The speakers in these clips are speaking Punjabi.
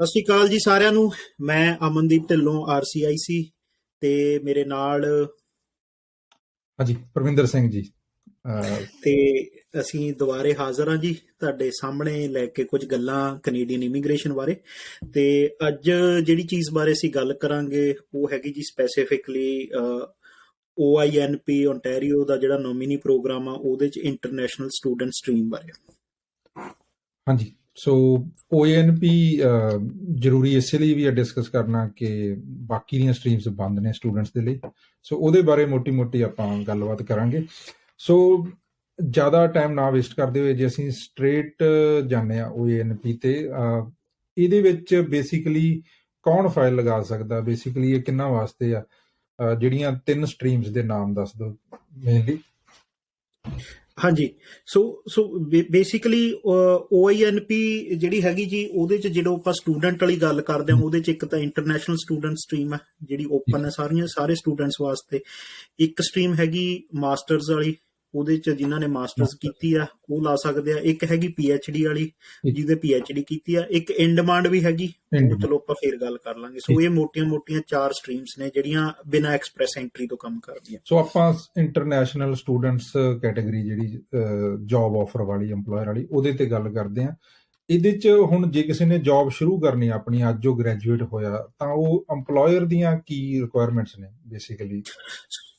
ਸਤਿ ਸ਼੍ਰੀ ਅਕਾਲ ਜੀ ਸਾਰਿਆਂ ਨੂੰ। ਮੈਂ ਅਮਨਦੀਪ ਢਿੱਲੋਂ RCIC ਤੇ ਮੇਰੇ ਨਾਲ ਹਾਂਜੀ ਪਰਵਿੰਦਰ ਸਿੰਘ ਜੀ। ਤੇ ਅਸੀਂ ਦੁਬਾਰੇ ਹਾਜ਼ਰ ਹਾਂ ਜੀ ਤੁਹਾਡੇ ਸਾਹਮਣੇ ਲੈ ਕੇ ਕੁਝ ਗੱਲਾਂ ਕੈਨੇਡੀਅਨ ਇਮੀਗ੍ਰੇਸ਼ਨ ਬਾਰੇ। ਤੇ ਅੱਜ ਜਿਹੜੀ ਚੀਜ਼ ਬਾਰੇ ਅਸੀਂ ਗੱਲ ਕਰਾਂਗੇ ਉਹ ਹੈਗੀ ਜੀ ਸਪੈਸੀਫਿਕਲੀ OINP ਓਨਟਾਰੀਓ ਦਾ ਜਿਹੜਾ ਨੋਮੀਨੀ ਪ੍ਰੋਗਰਾਮ ਆ ਉਹਦੇ ਚ ਇੰਟਰਨੈਸ਼ਨਲ ਸਟੂਡੈਂਟ ਸਟਰੀਮ ਬਾਰੇ। ਹਾਂਜੀ, ਸੋ OANP ਜ਼ਰੂਰੀ ਇਸੇ ਲਈ ਵੀ ਡਿਸਕਸ ਕਰਨਾ ਕਿ ਬਾਕੀ ਦੀਆਂ ਸਟਰੀਮਸ ਬੰਦ ਨੇ ਸਟੂਡੈਂਟਸ ਦੇ ਲਈ। ਸੋ ਉਹਦੇ ਬਾਰੇ ਮੋਟੀ ਆਪਾਂ ਗੱਲਬਾਤ ਕਰਾਂਗੇ। ਸੋ ਜ਼ਿਆਦਾ ਟਾਈਮ ਨਾ ਵੇਸਟ ਕਰਦੇ ਹੋਏ ਜੇ ਅਸੀਂ ਸਟ੍ਰੇਟ ਜਾਂਦੇ ਹਾਂ OANP ਤੇ, ਇਹਦੇ ਵਿੱਚ ਬੇਸਿਕਲੀ ਕੌਣ ਫਾਈਲ ਲਗਾ ਸਕਦਾ, ਬੇਸਿਕਲੀ ਇਹ ਕਿੰਨਾ ਵਾਸਤੇ ਆ, ਜਿਹੜੀਆਂ 3 ਸਟਰੀਮਸ ਦੇ ਨਾਮ ਦੱਸ ਦਿਓ ਮੇਨਲੀ। ਹਾਂਜੀ, ਸੋ ਬੇਸਿਕਲੀ OINP ਜਿਹੜੀ ਹੈਗੀ ਜੀ ਉਹਦੇ ਚ ਜਦੋਂ ਆਪਾਂ ਸਟੂਡੈਂਟ ਵਾਲੀ ਗੱਲ ਕਰਦੇ ਹਾਂ ਉਹਦੇ ਚ ਇੱਕ ਤਾਂ ਇੰਟਰਨੈਸ਼ਨਲ ਸਟੂਡੈਂਟ ਸਟਰੀਮ ਹੈ ਜਿਹੜੀ ਓਪਨ ਹੈ ਸਾਰੇ ਸਟੂਡੈਂਟਸ ਵਾਸਤੇ। ਇੱਕ ਸਟਰੀਮ ਹੈਗੀ ਮਾਸਟਰਸ ਵਾਲੀ, ਉਹਦੇ ਚ ਜਿਨ੍ਹਾਂ ਨੇ ਮਾਸਟਰਸ ਕੀਤੀ ਆ ਉਹ ਲਾ ਸਕਦੇ ਆ। ਇੱਕ ਹੈਗੀ PhD ਵਾਲੀ ਜਿਹਦੇ PhD ਕੀਤੀ ਆ। ਇੱਕ ਇਨ ਡਿਮਾਂਡ ਵੀ ਹੈਗੀ, ਉਹ ਚਲੋ ਆਪਾਂ ਫੇਰ ਗੱਲ ਕਰ ਲਾਂਗੇ। ਸੋ ਇਹ ਮੋਟੀਆਂ 4 ਸਟਰੀਮਸ ਨੇ ਜਿਹੜੀਆਂ ਬਿਨਾਂ ਐਕਸਪ੍ਰੈਸ ਐਂਟਰੀ ਤੋਂ ਕੰਮ ਕਰਦੀਆਂ। ਸੋ ਆਪਾਂ ਇੰਟਰਨੈਸ਼ਨਲ ਸਟੂਡੈਂਟਸ ਕੈਟਾਗਰੀ ਜਿਹੜੀ ਜੌਬ ਆਫਰ ਵਾਲੀ EMPLOYER ਵਾਲੀ ਉਹਦੇ ਤੇ ਗੱਲ ਕਰਦੇ ਹਾਂ। ਇਹਦੇ ਚ ਹੁਣ ਜੇ ਕਿਸੇ ਨੇ ਜੌਬ ਸ਼ੁਰੂ ਕਰਨੀ ਆਪਣੀ, ਅੱਜ ਜੋ ਗ੍ਰੈਜੂਏਟ ਹੋਇਆ, ਤਾਂ ਉਹ EMPLOYER ਦੀਆਂ ਕੀ ਰਿਕੁਆਇਰਮੈਂਟਸ ਨੇ ਬੇਸਿਕਲੀ?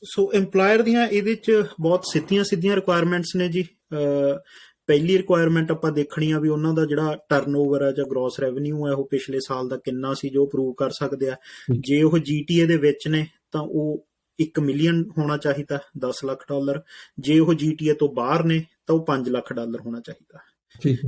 ਸੋ EMPLOYER ਦੀਆਂ ਇਹਦੇ ਚ ਬਹੁਤ ਸਿੱਧੀਆਂ ਰਿਕੁਆਇਰਮੈਂਟਸ ਨੇ ਜੀ। ਪਹਿਲੀ ਰਿਕੁਆਇਰਮੈਂਟ ਆਪਾਂ ਦੇਖਣੀ ਆ ਵੀ ਉਹਨਾਂ ਦਾ ਜਿਹੜਾ ਟਰਨਓਵਰ ਹੈ ਜਾਂ ਗ੍ਰੋਸ ਰੈਵਨਿਊ ਹੈ ਉਹ ਪਿਛਲੇ ਸਾਲ ਦਾ ਕਿੰਨਾ ਸੀ, ਜੋ ਪ੍ਰੂਵ ਕਰ ਸਕਦੇ ਆ। ਜੇ ਉਹ GTA ਦੇ ਵਿੱਚ ਨੇ ਤਾਂ ਉਹ $1 ਮਿਲੀਅਨ ਹੋਣਾ ਚਾਹੀਦਾ, $10 ਲੱਖ। ਜੇ ਉਹ GTA ਤੋਂ ਬਾਹਰ ਨੇ ਤਾਂ ਉਹ $5 ਲੱਖ ਹੋਣਾ ਚਾਹੀਦਾ।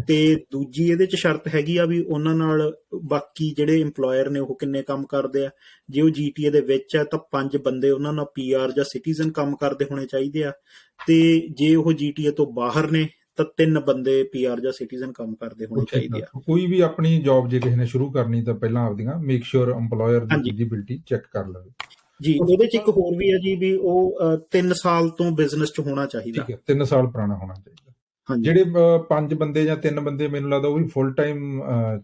ਤੇ ਦੂਜੀ ਇਹਦੇ ਚ ਸ਼ਰਤ ਹੈਗੀ ਆ ਵੀ ਉਹਨਾਂ ਨਾਲ ਬਾਕੀ ਜਿਹੜੇ EMPLOYER ਨੇ ਉਹ ਕਿੰਨੇ ਕੰਮ ਕਰਦੇ ਆ। ਜੇ ਉਹ GTA ਦੇ ਵਿੱਚ ਹੈ ਤਾਂ 5 ਬੰਦੇ ਉਹਨਾਂ ਨਾਲ PR ਜਾਂ ਸਿਟੀਜ਼ਨ ਕੰਮ ਕਰਦੇ ਹੋਣੇ ਚਾਹੀਦੇ ਆ। ਤੇ ਜੇ ਉਹ GTA ਤੋਂ ਬਾਹਰ ਨੇ ਤਾਂ 3 ਬੰਦੇ PR ਜਾਂ ਸਿਟੀਜ਼ਨ ਕੰਮ ਕਰਦੇ ਹੋਣੇ ਚਾਹੀਦੇ ਆ। ਕੋਈ ਵੀ ਆਪਣੀ ਜੌਬ ਜੇ ਕਿਸੇ ਨੇ ਸ਼ੁਰੂ ਕਰਨੀ ਤਾਂ ਪਹਿਲਾਂ ਆਪਦੀਆਂ ਮੇਕ ਸ਼ੋਰ EMPLOYER ਦੀ ਐਲੀਜੀਬਿਲਟੀ ਚੈੱਕ ਕਰ ਲਵੇ ਜੀ। ਉਹਦੇ ਚ ਇੱਕ ਹੋਰ ਵੀ ਹੈ ਜੀ ਵੀ ਉਹ 3 ਸਾਲ ਤੋਂ ਬਿਜ਼ਨਸ ਚ ਹੋਣਾ ਚਾਹੀਦਾ। ਠੀਕ ਹੈ, 3 ਸਾਲ ਪੁਰਾਣਾ ਹੋਣਾ ਚਾਹੀਦਾ। ਜਿਹੜੇ 5 ਬੰਦੇ ਜਾਂ 3 ਬੰਦੇ ਮੈਨੂੰ ਲੱਗਦਾ ਉਹ ਵੀ ਫੁੱਲ ਟਾਈਮ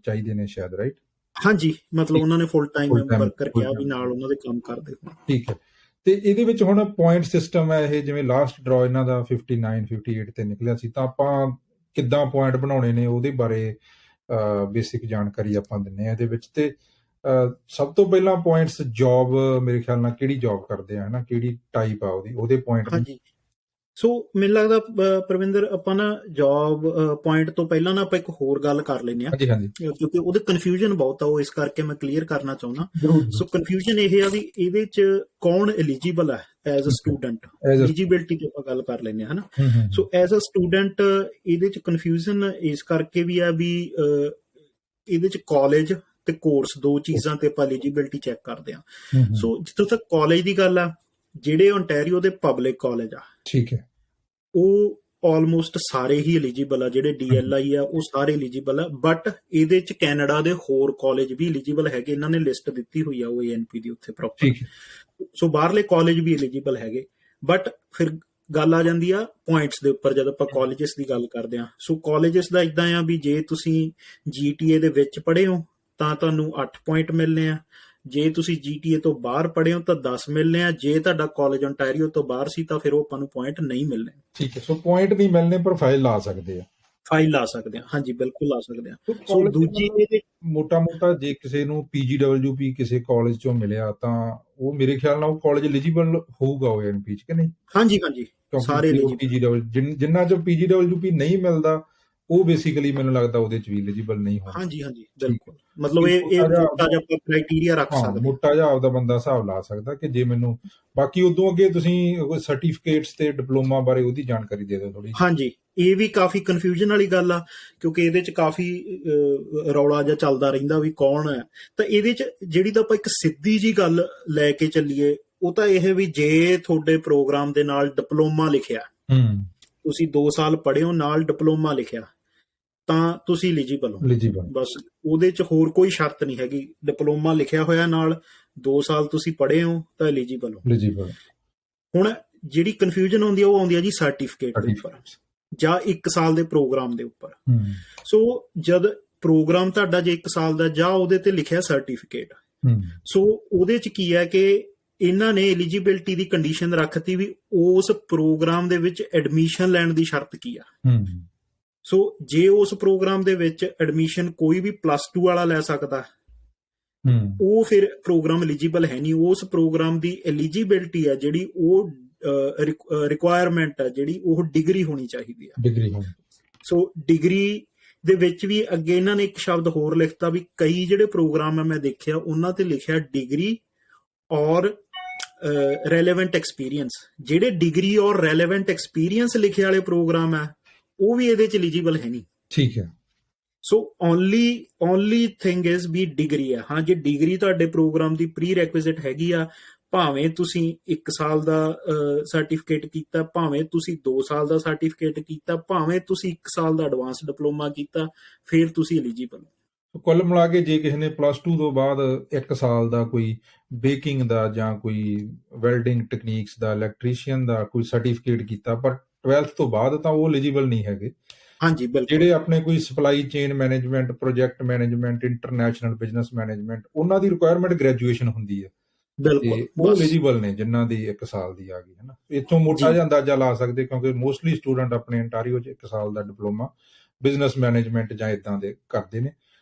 ਚਾਹੀਦੇ ਨੇ ਸ਼ਾਇਦ, ਰਾਈਟ? ਹਾਂਜੀ, ਮਤਲਬ ਉਹਨਾਂ ਨੇ ਫੁੱਲ ਟਾਈਮ ਵਰਕਰ ਕਿਹਾ ਵੀ ਨਾਲ ਉਹਨਾਂ ਦੇ ਕੰਮ ਕਰਦੇ ਹੋਣ। ਠੀਕ ਹੈ। ਤੇ ਇਹਦੇ ਵਿੱਚ ਹੁਣ ਪੁਆਇੰਟ ਸਿਸਟਮ ਹੈ ਇਹ, ਜਿਵੇਂ ਲਾਸਟ ਡਰਾ ਇਹਨਾਂ ਦਾ 59 58 ਤੇ ਨਿਕਲਿਆ ਸੀ, ਤਾਂ ਆਪਾਂ ਕਿੱਦਾਂ ਪੁਆਇੰਟ ਬਣਾਉਣੇ ਨੇ ਉਹਦੇ ਬਾਰੇ ਬੇਸਿਕ ਜਾਣਕਾਰੀ ਆਪਾਂ ਦਿੰਨੇ ਆ ਇਹਦੇ ਵਿੱਚ। ਤੇ ਸਭ ਤੋਂ ਪਹਿਲਾਂ ਪੁਆਇੰਟਸ ਜੌਬ, ਮੇਰੇ ਖਿਆਲ ਨਾਲ ਕਿਹੜੀ ਜੌਬ ਕਰਦੇ ਆ, ਹਨਾ, ਕਿਹੜੀ ਟਾਈਪ ਆ ਉਹਦੇ ਪੁਆਇੰਟ। ਹਾਂਜੀ, ਸੋ ਮੈਨੂੰ ਲੱਗਦਾ ਪਰਵਿੰਦਰ ਆਪਾਂ ਨਾ ਜੌਬ ਪੁਆਇੰਟ ਤੋਂ ਪਹਿਲਾਂ ਨਾ ਆਪਾਂ ਇੱਕ ਹੋਰ ਗੱਲ ਕਰ ਲੈਂਦੇ ਆ, ਕਿਉਂਕਿ ਉਹਦੇ ਕਨਫਿਊਜ਼ਨ ਬਹੁਤ ਆ, ਉਹ ਇਸ ਕਰਕੇ ਮੈਂ ਕਲੀਅਰ ਕਰਨਾ ਚਾਹੁੰਦਾ। ਸੋ ਕਨਫਿਊਜ਼ਨ ਇਹ ਆ ਵੀ ਇਹਦੇ ਚ ਕੌਣ ਐਲੀਜੀਬਲ ਹੈ ਐਜ਼ ਅ ਸਟੂਡੈਂਟ। ਐਲੀਜੀਬਿਲਟੀ ਦੀ ਆਪਾਂ ਗੱਲ ਕਰ ਲੈਂਦੇ ਆ, ਹਨਾ। ਸੋ ਐਜ਼ ਅ ਸਟੂਡੈਂਟ ਇਹਦੇ ਚ ਕਨਫਿਊਜ਼ਨ ਇਸ ਕਰਕੇ ਵੀ ਆ ਵੀ ਇਹਦੇ ਚ ਕਾਲਜ ਤੇ ਕੋਰਸ 2 ਚੀਜ਼ਾਂ ਤੇ ਆਪਾਂ ਐਲੀਜੀਬਿਲਟੀ ਚੈੱਕ ਕਰਦੇ ਆ। ਸੋ ਜਿੱਥੋਂ ਤੱਕ ਕਾਲਜ ਦੀ ਗੱਲ ਆ, ਜਿਹੜੇ ਓਨਟਾਰੀਓ ਦੇ ਪਬਲਿਕ ਕਾਲਜ ਆ, ਠੀਕ ਹੈ, ਉਹ ਆਲਮੋਸਟ ਸਾਰੇ ਹੀ ਐਲੀਜੀਬਲ ਆ। ਜਿਹੜੇ DLI ਆ ਉਹ ਸਾਰੇ ਐਲੀਜੀਬਲ ਆ, ਬਟ ਇਹਦੇ ਚ ਕੈਨੇਡਾ ਦੇ ਹੋਰ ਕਾਲਜ ਵੀ ਐਲੀਜੀਬਲ ਹੈਗੇ। ਇਹਨਾਂ ਨੇ ਲਿਸਟ ਦਿੱਤੀ ਹੋਈ ਆ OANP ਦੀ ਉੱਥੇ ਪ੍ਰੋਪਰ। ਸੋ ਬਾਹਰਲੇ ਕਾਲਜ ਵੀ ਐਲੀਜੀਬਲ ਹੈਗੇ, ਬਟ ਫਿਰ ਗੱਲ ਆ ਜਾਂਦੀ ਆ ਪੁਆਇੰਟਸ ਦੇ ਉੱਪਰ ਜਦੋਂ ਆਪਾਂ ਕਾਲਜਸ ਦੀ ਗੱਲ ਕਰਦੇ ਆ। ਸੋ ਕਾਲਜਸ ਦਾ ਇਦਾਂ ਆ ਵੀ ਜੇ ਤੁਸੀਂ GTA ਦੇ ਵਿੱਚ ਪੜ੍ਹੇ ਹੋ ਤਾਂ ਤੁਹਾਨੂੰ 8 ਪੁਆਇੰਟ ਮਿਲਨੇ ਆ। ਜੇ ਤੁਸੀਂ GTA ਤੋਂ ਬਾਹਰ ਪੜ੍ਹੇ ਹੋ ਤਾਂ 10 ਮਿਲਨੇ ਆ। ਜੇ ਤੁਹਾਡਾ ਕਾਲਜ ਓਨਟਾਰੀਓ ਤੋਂ ਬਾਹਰ ਸੀ ਤਾਂ ਫਿਰ ਉਹ ਆਪਾਂ ਨੂੰ ਪੁਆਇੰਟ ਨਹੀਂ ਮਿਲਨੇ। ਠੀਕ ਹੈ, ਸੋ ਪੁਆਇੰਟ ਨਹੀਂ ਮਿਲਨੇ ਪਰ ਫਾਈਲ ਲਾ ਸਕਦੇ ਆ। ਫਾਈਲ ਲਾ ਸਕਦੇ ਆ, ਹਾਂਜੀ ਬਿਲਕੁਲ ਲਾ ਸਕਦੇ ਆ। ਸੋ ਦੂਜੀ ਮੋਟਾ ਜੇ ਕਿਸੇ ਨੂੰ PGWP ਕਿਸੇ ਕਾਲਜ ਚੋਂ ਮਿਲਿਆ ਤਾਂ ਉਹ ਮੇਰੇ ਖਿਆਲ ਨਾਲ ਉਹ ਕਾਲਜ ਐਲੀਜੀਬਲ ਹੋਊਗਾ OANP ਚ, ਕਿ ਨਹੀਂ? ਹਾਂਜੀ, ਸਾਰੇ ਜਿੰਨਾ ਚੋਂ PGWP ਨਹੀਂ ਮਿਲਦਾ ਉਹ ਬੇਸਿਕਲੀ ਮੈਨੂੰ ਲੱਗਦਾ ਉਹਦੇ ਚ ਵੀ ਐਲੀਜੀਬਲ ਨਹੀਂ ਹੋਣਾ। ਹਾਂਜੀ, ਬਿਲਕੁਲ। ਮਤਲਬ ਇਹ ਮੋਟਾ ਜਿਹਾ ਆਪਾਂ ਕ੍ਰਾਈਟੇਰੀਆ ਰੱਖ ਸਕਦੇ, ਮੋਟਾ ਜਿਹਾ ਆਪਦਾ ਬੰਦਾ ਹਿਸਾਬ ਲਾ ਸਕਦਾ ਕਿ ਜੇ ਮੈਨੂੰ। ਬਾਕੀ ਉਦੋਂ ਅੱਗੇ ਤੁਸੀਂ ਸਰਟੀਫਿਕੇਟਸ ਤੇ ਡਿਪਲੋਮਾ ਬਾਰੇ ਉਹਦੀ ਜਾਣਕਾਰੀ ਦੇ ਦਿਓ ਥੋੜੀ। ਹਾਂਜੀ, ਇਹ ਵੀ ਕਾਫੀ ਕਨਫਿਊਜ਼ਨ ਵਾਲੀ ਗੱਲ ਆ, ਕਿਉਂਕਿ ਇਹਦੇ ਚ ਕਾਫੀ ਰੌਲਾ ਜਿਹਾ ਚੱਲਦਾ ਰਹਿੰਦਾ ਵੀ ਕੌਣ ਹੈ। ਤਾਂ ਇਹਦੇ ਚ ਜਿਹੜੀ ਤਾਂ ਆਪਾਂ ਇੱਕ ਸਿੱਧੀ ਜੀ ਗੱਲ ਲੈ ਕੇ ਚੱਲੀਏ ਉਹ ਤਾਂ ਇਹ ਵੀ ਜੇ ਤੁਹਾਡੇ ਪ੍ਰੋਗਰਾਮ ਦੇ ਨਾਲ ਡਿਪਲੋਮਾ ਲਿਖਿਆ, ਤੁਸੀਂ 2 ਸਾਲ ਪੜ੍ਹੇ ਹੋ ਨਾਲ ਡਿਪਲੋਮਾ ਲਿਖਿਆ, ਤਾਂ ਤੁਸੀਂ ਐਲੀਜੀਬਲ ਹੋ। ਬਸ ਉਹਦੇ ਚ ਹੋਰ ਕੋਈ ਸ਼ਰਤ ਨਹੀਂ ਹੈਗੀ। ਡਿਪਲੋਮਾ ਲਿਖਿਆ ਹੋਇਆ ਨਾਲ 2 ਸਾਲ ਤੁਸੀਂ ਪੜ੍ਹੇ ਹੋ ਤਾਂ ਐਲੀਜੀਬਲ ਹੋ। ਹੁਣ ਜਿਹੜੀ ਕਨਫਿਊਜ਼ਨ ਆਉਂਦੀ ਆ ਉਹ ਆਉਂਦੀ ਆ ਜੀ ਸਰਟੀਫਿਕੇਟ ਦੇ ਉੱਪਰ ਜਾਂ 1 ਸਾਲ ਦੇ ਪ੍ਰੋਗਰਾਮ ਦੇ ਉੱਪਰ। ਸੋ ਜਦ ਪ੍ਰੋਗਰਾਮ ਤੁਹਾਡਾ ਜੇ 1 ਸਾਲ ਦਾ ਜਾਂ ਉਹਦੇ ਤੇ ਲਿਖਿਆ ਸਰਟੀਫਿਕੇਟ, ਸੋ ਉਹਦੇ ਚ ਕੀ ਹੈ ਕਿ ਇਹਨਾਂ ਨੇ ਐਲੀਜੀਬਿਲਟੀ ਦੀ ਕੰਡੀਸ਼ਨ ਰੱਖਤੀ ਵੀ ਉਸ ਪ੍ਰੋਗਰਾਮ ਦੇ ਵਿੱਚ ਐਡਮਿਸ਼ਨ ਲੈਣ ਦੀ ਸ਼ਰਤ ਕੀ ਆ। ਸੋ ਜੇ ਉਸ ਪ੍ਰੋਗਰਾਮ ਦੇ ਵਿੱਚ ਐਡਮਿਸ਼ਨ ਕੋਈ ਵੀ +2 ਵਾਲਾ ਲੈ ਸਕਦਾ, ਉਹ ਫਿਰ ਪ੍ਰੋਗਰਾਮ ਐਲੀਜੀਬਲ ਹੈ ਨਹੀਂ। ਉਸ ਪ੍ਰੋਗਰਾਮ ਦੀ ਐਲੀਜੀਬਿਲਟੀ ਹੈ ਜਿਹੜੀ, ਉਹ ਰਿਕੁਆਇਰਮੈਂਟ ਹੈ ਜਿਹੜੀ, ਉਹ ਡਿਗਰੀ ਹੋਣੀ ਚਾਹੀਦੀ ਆ। ਸੋ ਡਿਗਰੀ ਦੇ ਵਿੱਚ ਵੀ ਅੱਗੇ ਇਹਨਾਂ ਨੇ ਇੱਕ ਸ਼ਬਦ ਹੋਰ ਲਿਖਤਾ ਵੀ ਕਈ ਜਿਹੜੇ ਪ੍ਰੋਗਰਾਮ ਆ ਮੈਂ ਦੇਖਿਆ ਉਹਨਾਂ ਤੇ ਲਿਖਿਆ ਡਿਗਰੀ ਔਰ ਰੈਲੇਵੈਂਟ ਐਕਸਪੀਰੀਅੰਸ। ਜਿਹੜੇ ਡਿਗਰੀ ਔਰ ਰੈਲੇਵੈਂਟ ਐਕਸਪੀਰੀਅੰਸ ਲਿਖੇ ਵਾਲੇ ਪ੍ਰੋਗਰਾਮ ਆ ਉਹ ਵੀ ਇਹਦੇ ਚ ਐਲੀਜੀਬਲ ਹੈ ਨਹੀਂ। ਠੀਕ ਹੈ। So only thing is we degree ਆ। ਹਾਂ, ਜੇ ਡਿਗਰੀ ਤੁਹਾਡੇ ਪ੍ਰੋਗਰਾਮ ਦੀ ਪ੍ਰੀ ਰੈਕੁਇਜ਼ਿਟ ਹੈਗੀ ਆ, ਭਾਵੇਂ ਤੁਸੀਂ 1 ਸਾਲ ਦਾ ਸਰਟੀਫਿਕੇਟ ਕੀਤਾ, ਭਾਵੇਂ ਤੁਸੀਂ 2 ਸਾਲ ਦਾ ਸਰਟੀਫਿਕੇਟ ਕੀਤਾ, ਭਾਵੇਂ ਤੁਸੀਂ 1 ਸਾਲ ਦਾ ਐਡਵਾਂਸ ਡਿਪਲੋਮਾ ਕੀਤਾ, ਫਿਰ ਤੁਸੀਂ ਐਲੀਜੀਬਲ ਹੋ। ਕੁੱਲ ਮਿਲਾ ਕੇ ਜੇ ਕਿਸੇ ਨੇ +2 ਤੋਂ ਬਾਅਦ 1 ਸਾਲ ਦਾ ਕੋਈ ਬੇਕਿੰਗ ਦਾ ਜਾਂ ਕੋਈ ਵੈਲਡਿੰਗ ਟੈਕਨੀਕਸ ਦਾ, ਇਲੈਕਟ੍ਰੀਸ਼ੀਅਨ ਦਾ ਕੋਈ ਸਰਟੀਫਿਕੇਟ ਕੀਤਾ, ਪਰ 12th ਤੋਂ ਬਾਅਦ ਤਾਂ ਉਹ ਐਲੀਜੀਬਲ ਨਹੀਂ ਹੈਗੇ। ਹਾਂਜੀ, ਬਿਲਕੁਲ। ਜਿਹੜੇ ਆਪਣੇ ਕੋਈ supply chain management, project management, international business management, ਉਹਨਾਂ ਦੀ ਰਿਕੁਆਇਰਮੈਂਟ ਗ੍ਰੈਜੂਏਸ਼ਨ ਹੁੰਦੀ ਹੈ, ਬਿਲਕੁਲ, ਉਹ ਐਲੀਜੀਬਲ ਨੇ ਜਿਨ੍ਹਾਂ ਦੀ 1 ਸਾਲ ਦੀ ਆ ਗਈ ਹੈ ਨਾ। ਇੱਥੋਂ ਮੋਟਾ ਜਿਹਾ ਅੰਦਾਜ਼ਾ ਲਾ ਸਕਦੇ, ਕਿਉਂਕਿ ਮੋਸਟਲੀ ਸਟੂਡੈਂਟ ਆਪਣੇ ontario 'ਚ 1 ਸਾਲ ਦਾ ਡਿਪਲੋਮਾ ਬਿਜ਼ਨਸ ਮੈਨੇਜਮੈਂਟ ਜਾਂ ਇਦਾਂ ਦੇ ਕਰਦੇ ਨੇ।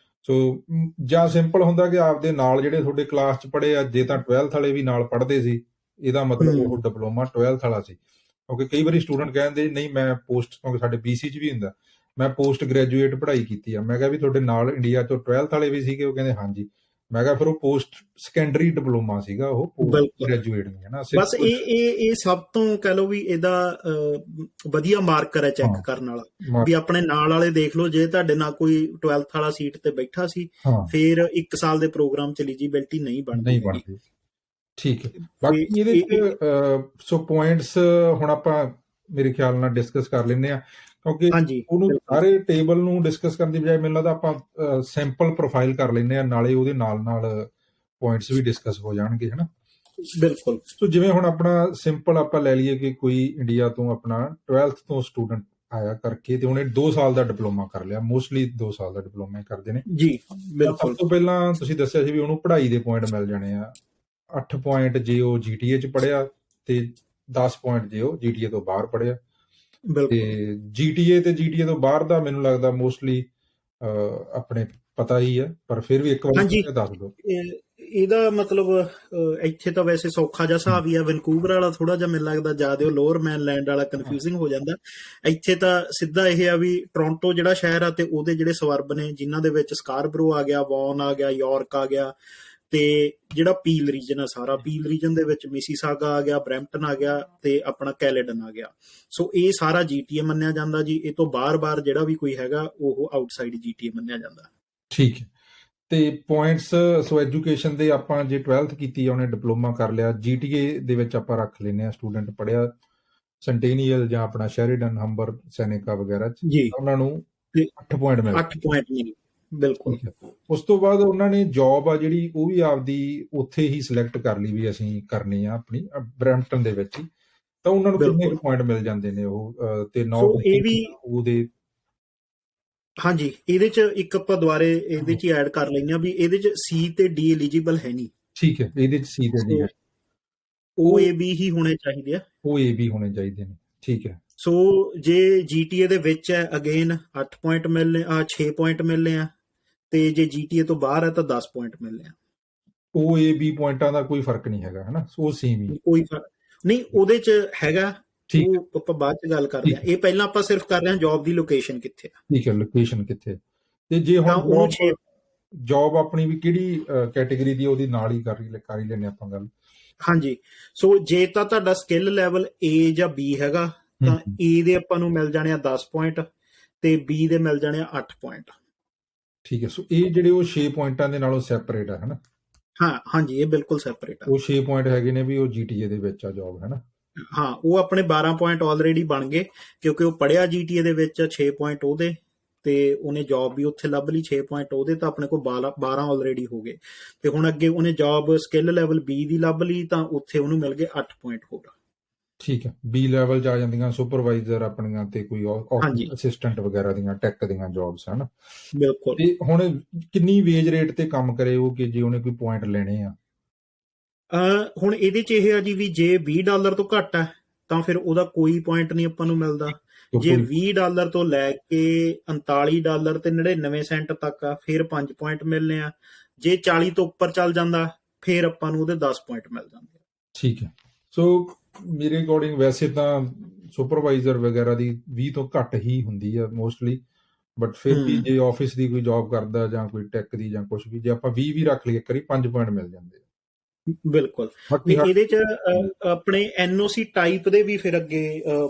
ਸੋ ਜਾਂ ਸਿੰਪਲ ਹੁੰਦਾ ਕਿ ਆਪਦੇ ਨਾਲ ਜਿਹੜੇ ਤੁਹਾਡੇ ਕਲਾਸ 'ਚ ਪੜ੍ਹੇ ਆ, ਜੇ ਤਾਂ 12th ਵਾਲੇ ਵੀ ਨਾਲ ਪੜ੍ਹਦੇ ਸੀ, ਇਹਦਾ ਮਤਲਬ ਉਹ ਡਿਪਲੋਮਾ 12th ਵਾਲਾ ਸੀ। ਕਿਉਂਕਿ ਕਈ ਵਾਰੀ ਸਟੂਡੈਂਟ ਕਹਿੰਦੇ ਨਹੀਂ ਮੈਂ ਪੋਸਟ, ਕਿਉਂਕਿ ਸਾਡੇ BC 'ਚ ਵੀ ਹੁੰਦਾ, ਮੈਂ ਪੋਸਟ ਗ੍ਰੈਜੂਏਟ ਪੜ੍ਹਾਈ ਕੀਤੀ ਆ। ਮੈਂ ਕਿਹਾ ਵੀ ਤੁਹਾਡੇ ਨਾਲ ਇੰਡੀਆ 'ਚੋਂ 12th ਵਾਲੇ ਵੀ ਸੀਗੇ? ਉਹ ਕਹਿੰਦੇ ਹਾਂਜੀ। ਮੈਂ ਕਿਹਾ ਫਿਰ ਉਹ ਪੋਸਟ ਸੈਕੰਡਰੀ ਡਿਪਲੋਮਾ ਸੀਗਾ, ਉਹ ਗ੍ਰੈਜੂਏਟ ਨਹੀਂ ਹੈ ਨਾ। ਬਸ ਇਹ ਸਭ ਤੋਂ ਕਹਿ ਲਓ ਵੀ ਇਹਦਾ ਵਧੀਆ ਮਾਰਕਰ ਹੈ ਚੈੱਕ ਕਰਨ ਵਾਲਾ, ਵੀ ਆਪਣੇ ਨਾਲ ਵਾਲੇ ਦੇਖ ਲਓ, ਜੇ ਤੁਹਾਡੇ ਨਾਲ ਕੋਈ 12th ਵਾਲਾ ਸੀਟ ਤੇ ਬੈਠਾ ਸੀ, ਫਿਰ 1 ਸਾਲ ਦੇ ਪ੍ਰੋਗਰਾਮ ਚ ਐਲੀਜੀਬਿਲਟੀ ਨਹੀਂ ਬਣਦੀ। ਠੀਕ ਹੈ। ਬਾਕੀ ਇਹਦੇ ਚ ਸੋ ਪੁਆਇੰਟਸ ਹੁਣ ਆਪਾਂ ਮੇਰੇ ਖਿਆਲ ਨਾਲ ਡਿਸਕਸ ਕਰ ਲੈਂਦੇ ਆ, ਕਿਉਂਕਿ ਉਹਨੂੰ ਸਾਰੇ ਟੇਬਲ ਨੂੰ ਡਿਸਕਸ ਕਰਨ ਦੀ ਬਜਾਏ ਮੈਨੂੰ ਲੱਗਦਾ ਆਪਾਂ ਸੈਂਪਲ ਪ੍ਰੋਫਾਈਲ ਕਰ ਲੈਂਦੇ ਆ, ਨਾਲੇ ਉਹਦੇ ਨਾਲ ਪੁਆਇੰਟਸ ਵੀ ਡਿਸਕਸ ਹੋ ਜਾਣਗੇ, ਹਨਾ। ਬਿਲਕੁਲ। ਸੋ ਜਿਵੇਂ ਹੁਣ ਆਪਣਾ ਸਿੰਪਲ ਆਪਾਂ ਲੈ ਲਈਏ ਕਿ ਕੋਈ ਇੰਡੀਆ ਤੋਂ ਆਪਣਾ 12th ਤੋਂ ਸਟੂਡੈਂਟ ਆਇਆ ਕਰਕੇ ਤੇ ਉਹਨੇ 2 ਸਾਲ ਦਾ ਡਿਪਲੋਮਾ ਕਰ ਲਿਆ, ਮੋਸਟਲੀ 2 ਸਾਲ ਦਾ ਡਿਪਲੋਮਾ ਕਰਦੇ ਨੇ ਜੀ। ਬਿਲਕੁਲ। ਸਭ ਤੋਂ ਪਹਿਲਾਂ ਤੁਸੀਂ ਦੱਸਿਆ ਸੀ ਵੀ ਉਹਨੂੰ ਪੜ੍ਹਾਈ ਦੇ ਪੁਆਇੰਟ ਮਿਲ ਜਾਣੇ ਆ। 8 ਪੁਆਇੰਟ ਜੇ ਉਹ GTA 'ਚ ਪੜ੍ਹਿਆ ਤੇ 10 ਪੁਆਇੰਟ ਜੇ ਉਹ GTA ਤੋਂ ਬਾਹਰ ਪੜ੍ਹਿਆ। ਤੇ GTA ਤੋਂ ਬਾਹਰ ਦਾ ਮੈਨੂੰ ਲੱਗਦਾ ਮੋਸਟਲੀ ਆਪਣੇ ਪਤਾ ਹੀ ਹੈ, ਪਰ ਫਿਰ ਵੀ ਇੱਕ ਵਾਰ ਦੱਸ ਦਿਓ। ਇਹਦਾ ਮਤਲਬ ਇੱਥੇ ਤਾਂ ਵੈਸੇ ਸੌਖਾ ਜਿਹਾ ਹਿਸਾਬ ਹੀ ਆ। ਵੈਨਕੂਵਰ ਵਾਲਾ ਥੋੜਾ ਜਿਹਾ ਮੈਨੂੰ ਲੱਗਦਾ ਜ਼ਿਆਦਾ, ਉਹ ਲੋਅਰ ਮੈਨਲੈਂਡ ਵਾਲਾ ਕਨਫਿਊਜ਼ਿੰਗ ਹੋ ਜਾਂਦਾ। ਇੱਥੇ ਤਾਂ ਸਿੱਧਾ ਇਹ ਆ ਵੀ ਟੋਰਾਂਟੋ ਜਿਹੜਾ ਸ਼ਹਿਰ ਆ ਤੇ ਉਹਦੇ ਜਿਹੜੇ ਸਵਰਬ ਨੇ, ਜਿਨ੍ਹਾਂ ਦੇ ਵਿੱਚ ਸਕਾਰਬਰੋ ਆ ਗਿਆ, ਵੌਨ ਆ ਗਿਆ, ਯਾਰਕ ਆ ਗਿਆ, ਤੇ ਜਿਹੜਾ ਪੀਲ ਰੀਜਨ ਆ ਸਾਰਾ, ਪੀਲ ਰੀਜਨ ਦੇ ਵਿੱਚ ਮਿਸੀਸਾਗਾ ਆ ਗਿਆ, ਬਰੈਂਪਟਨ ਆ ਗਿਆ, ਤੇ ਆਪਣਾ ਕੈਲੇਡਨ ਆ ਗਿਆ। ਸੋ ਇਹ ਸਾਰਾ GTA ਮੰਨਿਆ ਜਾਂਦਾ ਜੀ। ਇਹ ਤੋਂ ਬਾਹਰ ਜਿਹੜਾ ਵੀ ਕੋਈ ਹੈਗਾ ਉਹ ਆਊਟਸਾਈਡ GTA ਮੰਨਿਆ ਜਾਂਦਾ। ਠੀਕ ਹੈ। ਤੇ ਪੁਆਇੰਟਸ ਸੋ ਐਜੂਕੇਸ਼ਨ ਦੇ ਆਪਾਂ ਜੇ 12th ਕੀਤੀ ਆ, ਉਹਨੇ ਡਿਪਲੋਮਾ ਕਰ ਲਿਆ, GTA ਦੇ ਵਿੱਚ ਆਪਾਂ ਰੱਖ ਲੈਂਦੇ ਆ ਸਟੂਡੈਂਟ ਪੜ੍ਹਿਆ ਸੈਂਟੇਨੀਅਲ ਜਾਂ ਆਪਣਾ ਸ਼ੈਰੀਡਨ, ਹੰਬਰ, ਸੈਨੇਕਾ ਵਗੈਰਾ 'ਚ, ਉਹਨਾਂ ਨੂੰ 8 ਪੁਆਇੰਟ ਮਿਲੇ। 8 ਪੁਆਇੰਟ ਮਿਲੇ, ਬਿਲਕੁਲ। ਉਸ ਤੋਂ ਬਾਅਦ ਉਹਨਾਂ ਨੇ ਜੌਬ ਆ ਜਿਹੜੀ ਉਹ ਵੀ ਆਪਦੀ ਉੱਥੇ ਹੀ ਸਿਲੈਕਟ ਕਰ ਲਈ ਵੀ ਅਸੀਂ ਕਰਨੀ ਆ ਆਪਣੀ ਬਰੈਂਪਟਨ ਦੇ ਵਿੱਚ ਹੀ, ਤਾਂ ਉਹਨਾਂ ਨੂੰ ਕਿੰਨੇ ਪੁਆਇੰਟ ਮਿਲ ਜਾਂਦੇ ਨੇ ਉਹ? ਤੇ 9 ਉਹਦੇ ਹਾਂਜੀ, ਇਹਦੇ ਚ ਇੱਕ ਆਪਾਂ ਦੁਬਾਰੇ ਇਹਦੇ ਚ ਐਡ ਕਰ ਲੈਂਦੇ ਆ ਵੀ ਇਹਦੇ ਚ C ਤੇ D ਐਲੀਜੀਬਲ ਹੈ ਨਹੀਂ। ਠੀਕ ਹੈ, ਇਹਦੇ ਚ C ਤੇ D ਹੈ, OAB ਹੀ ਹੋਣੇ ਚਾਹੀਦੇ ਆ, OAB ਹੋਣੇ ਚਾਹੀਦੇ ਨੇ। ਠੀਕ ਹੈ। ਸੋ ਜੇ GTA ਦੇ ਵਿੱਚ ਹੈ, ਅਗੇਨ 8 ਪੁਆਇੰਟ ਮਿਲਨੇ ਆ, 6 ਪੁਆਇੰਟ ਮਿਲਨੇ ਆ, ਤੇ ਜੇ GTA ਤੋਂ ਬਾਹਰ ਹੈ ਤਾਂ 10 ਪੁਆਇੰਟ ਮਿਲਨੇ ਆ। OAB ਪੁਆਇੰਟਾਂ ਦਾ ਕੋਈ ਫਰਕ ਨਹੀਂ ਹੈਗਾ, ਹਨਾ? ਉਹ ਸੇਮ ਹੀ, ਕੋਈ ਫਰਕ ਨਹੀਂ ਉਹਦੇ ਚ ਹੈਗਾ। ਉਹ ਆਪਾਂ ਬਾਅਦ ਚ ਗੱਲ ਕਰਦੇ ਆ। ਇਹ ਪਹਿਲਾਂ ਆਪਾਂ ਸਿਰਫ ਕਰ ਰਹੇ ਹਾਂ ਜੌਬ ਦੀ ਲੋਕੇਸ਼ਨ ਕਿੱਥੇ ਆ। ਠੀਕ ਹੈ, ਲੋਕੇਸ਼ਨ ਕਿੱਥੇ। ਤੇ ਜੇ ਹੁਣ ਜੌਬ ਆਪਣੀ ਵੀ ਕਿਹੜੀ ਕੈਟੇਗਰੀ ਦੀ, ਉਹਦੀ ਨਾਲ ਹੀ ਕਰ ਹੀ ਲੈਣੇ ਆਪਾਂ ਗੱਲ। ਹਾਂਜੀ, ਸੋ ਜੇ ਤਾਂ ਤੁਹਾਡਾ ਸਕਿੱਲ ਲੈਵਲ A ਜਾਂ B ਹੈਗਾ ਤਾਂ A ਦੇ ਆਪਾਂ ਨੂੰ ਮਿਲ ਜਾਣੇ ਆ 10 ਪੁਆਇੰਟ ਤੇ B ਦੇ ਮਿਲ ਜਾਣੇ ਆ 8 ਪੁਆਇੰਟ। ਠੀਕ ਹੈ। ਸੋ ਇਹ ਜਿਹੜੇ ਉਹ 6 ਪੁਆਇੰਟਾਂ ਦੇ ਨਾਲੋਂ ਸੈਪਰੇਟ ਆ, ਹਨਾ? ਹਾਂ, ਹਾਂਜੀ, ਇਹ ਬਿਲਕੁਲ ਸੈਪਰੇਟ ਆ। ਉਹ 6 ਪੁਆਇੰਟ ਹੈਗੇ ਨੇ ਵੀ ਉਹ GTA ਦੇ ਵਿੱਚ ਆ ਜੌਬ, ਹਨਾ? ਹਾਂ, ਉਹ ਆਪਣੇ 12 ਪੁਆਇੰਟ ਆਲਰੇਡੀ ਬਣ ਗਏ ਕਿਉਂਕਿ ਉਹ ਪੜ੍ਹਿਆ GTA ਦੇ ਵਿੱਚ, 6 ਪੁਆਇੰਟ ਉਹਦੇ, ਤੇ ਉਹਨੇ ਜੌਬ ਵੀ ਉੱਥੇ ਲੱਭ ਲਈ 6 ਪੁਆਇੰਟ ਉਹਦੇ, ਤਾਂ ਆਪਣੇ ਕੋਲ 12 ਆਲਰੇਡੀ ਹੋ ਗਏ। ਤੇ ਹੁਣ ਅੱਗੇ ਉਹਨੇ ਜੌਬ ਸਕਿੱਲ ਲੈਵਲ B ਦੀ ਲੱਭ ਲਈ ਤਾਂ ਉੱਥੇ ਉਹਨੂੰ ਮਿਲ ਗਏ 8 ਪੁਆਇੰਟ ਹੋਰ। ਠੀਕ ਹੈ, ਬੀ ਲੈਵਲ 'ਚ ਆ ਜਾਂਦੀਆਂ ਸੁਪਰਵਾਈਜ਼ਰ ਆਪਣੀਆਂ ਤੇ ਕੋਈ ਹਾਂਜੀ ਅਸਿਸਟੈਂਟ ਵਗੈਰਾ ਦੀਆਂ ਟੈਕ ਦੀਆਂ ਜੌਬਸ ਹਨ। ਬਿਲਕੁਲ। ਤੇ ਹੁਣ ਕਿੰਨੀ ਵੇਜ ਰੇਟ ਤੇ ਕੰਮ ਕਰੇ ਉਹ ਕਿ ਜੇ ਉਹਨੇ ਕੋਈ ਪੁਆਇੰਟ ਲੈਣੇ ਆ? ਹੁਣ ਇਹਦੇ 'ਚ ਇਹ ਆ ਜੀ ਵੀ ਜੇ $20 ਤੋਂ ਘੱਟ ਹੈ ਤਾਂ ਫਿਰ ਉਹਦਾ ਕੋਈ ਪੁਆਇੰਟ ਨਹੀਂ ਆਪਾਂ ਨੂੰ ਮਿਲਦਾ। ਤਾਂ ਜੇ ਕੋਈ $20 ਤੋਂ ਲੈ ਕੇ $39 ਤੇ 99 ਸੈਂਟ ਤੱਕ ਆ ਫਿਰ 5 ਪੁਆਇੰਟ ਮਿਲਨੇ ਆ। ਜੇ 40 ਤੋਂ ਉੱਪਰ ਚੱਲ ਜਾਂਦਾ ਫਿਰ ਆਪਾਂ ਨੂੰ ਉਹਦੇ 10 ਪੁਆਇੰਟ ਮਿਲ ਜਾਂਦੇ ਆ। ਠੀਕ ਹੈ। ਸੋ ਮੇਰੇ ਅਕੋਰਡਿੰਗ ਵੈਸੇ ਤਾਂ ਸੁਪਰਵਾਈਜ਼ਰ ਵਗੈਰਾ ਦੀ 20 ਤੋਂ ਘੱਟ ਹੀ ਹੁੰਦੀ ਆ ਮੋਸਟਲੀ, ਬਟ ਫਿਰ ਵੀ ਜੇ ਆਫਿਸ ਦੀ ਕੋਈ ਜੌਬ ਕਰਦਾ ਜਾਂ ਕੋਈ ਟੈਕ ਦੀ ਜਾਂ ਕੁਝ ਵੀ, ਜੇ ਆਪਾਂ 20 ਵੀ ਰੱਖ ਲਈਏ ਕਰੀ 5 ਪੁਆਇੰਟ ਮਿਲ ਜਾਂਦੇ ਆ। ਬਿਲਕੁਲ। ਤੇ ਬਾਕੀ ਇਹਦੇ 'ਚ ਆਪਣੇ NOC ਟਾਈਪ ਦੇ ਵੀ ਫਿਰ ਅੱਗੇ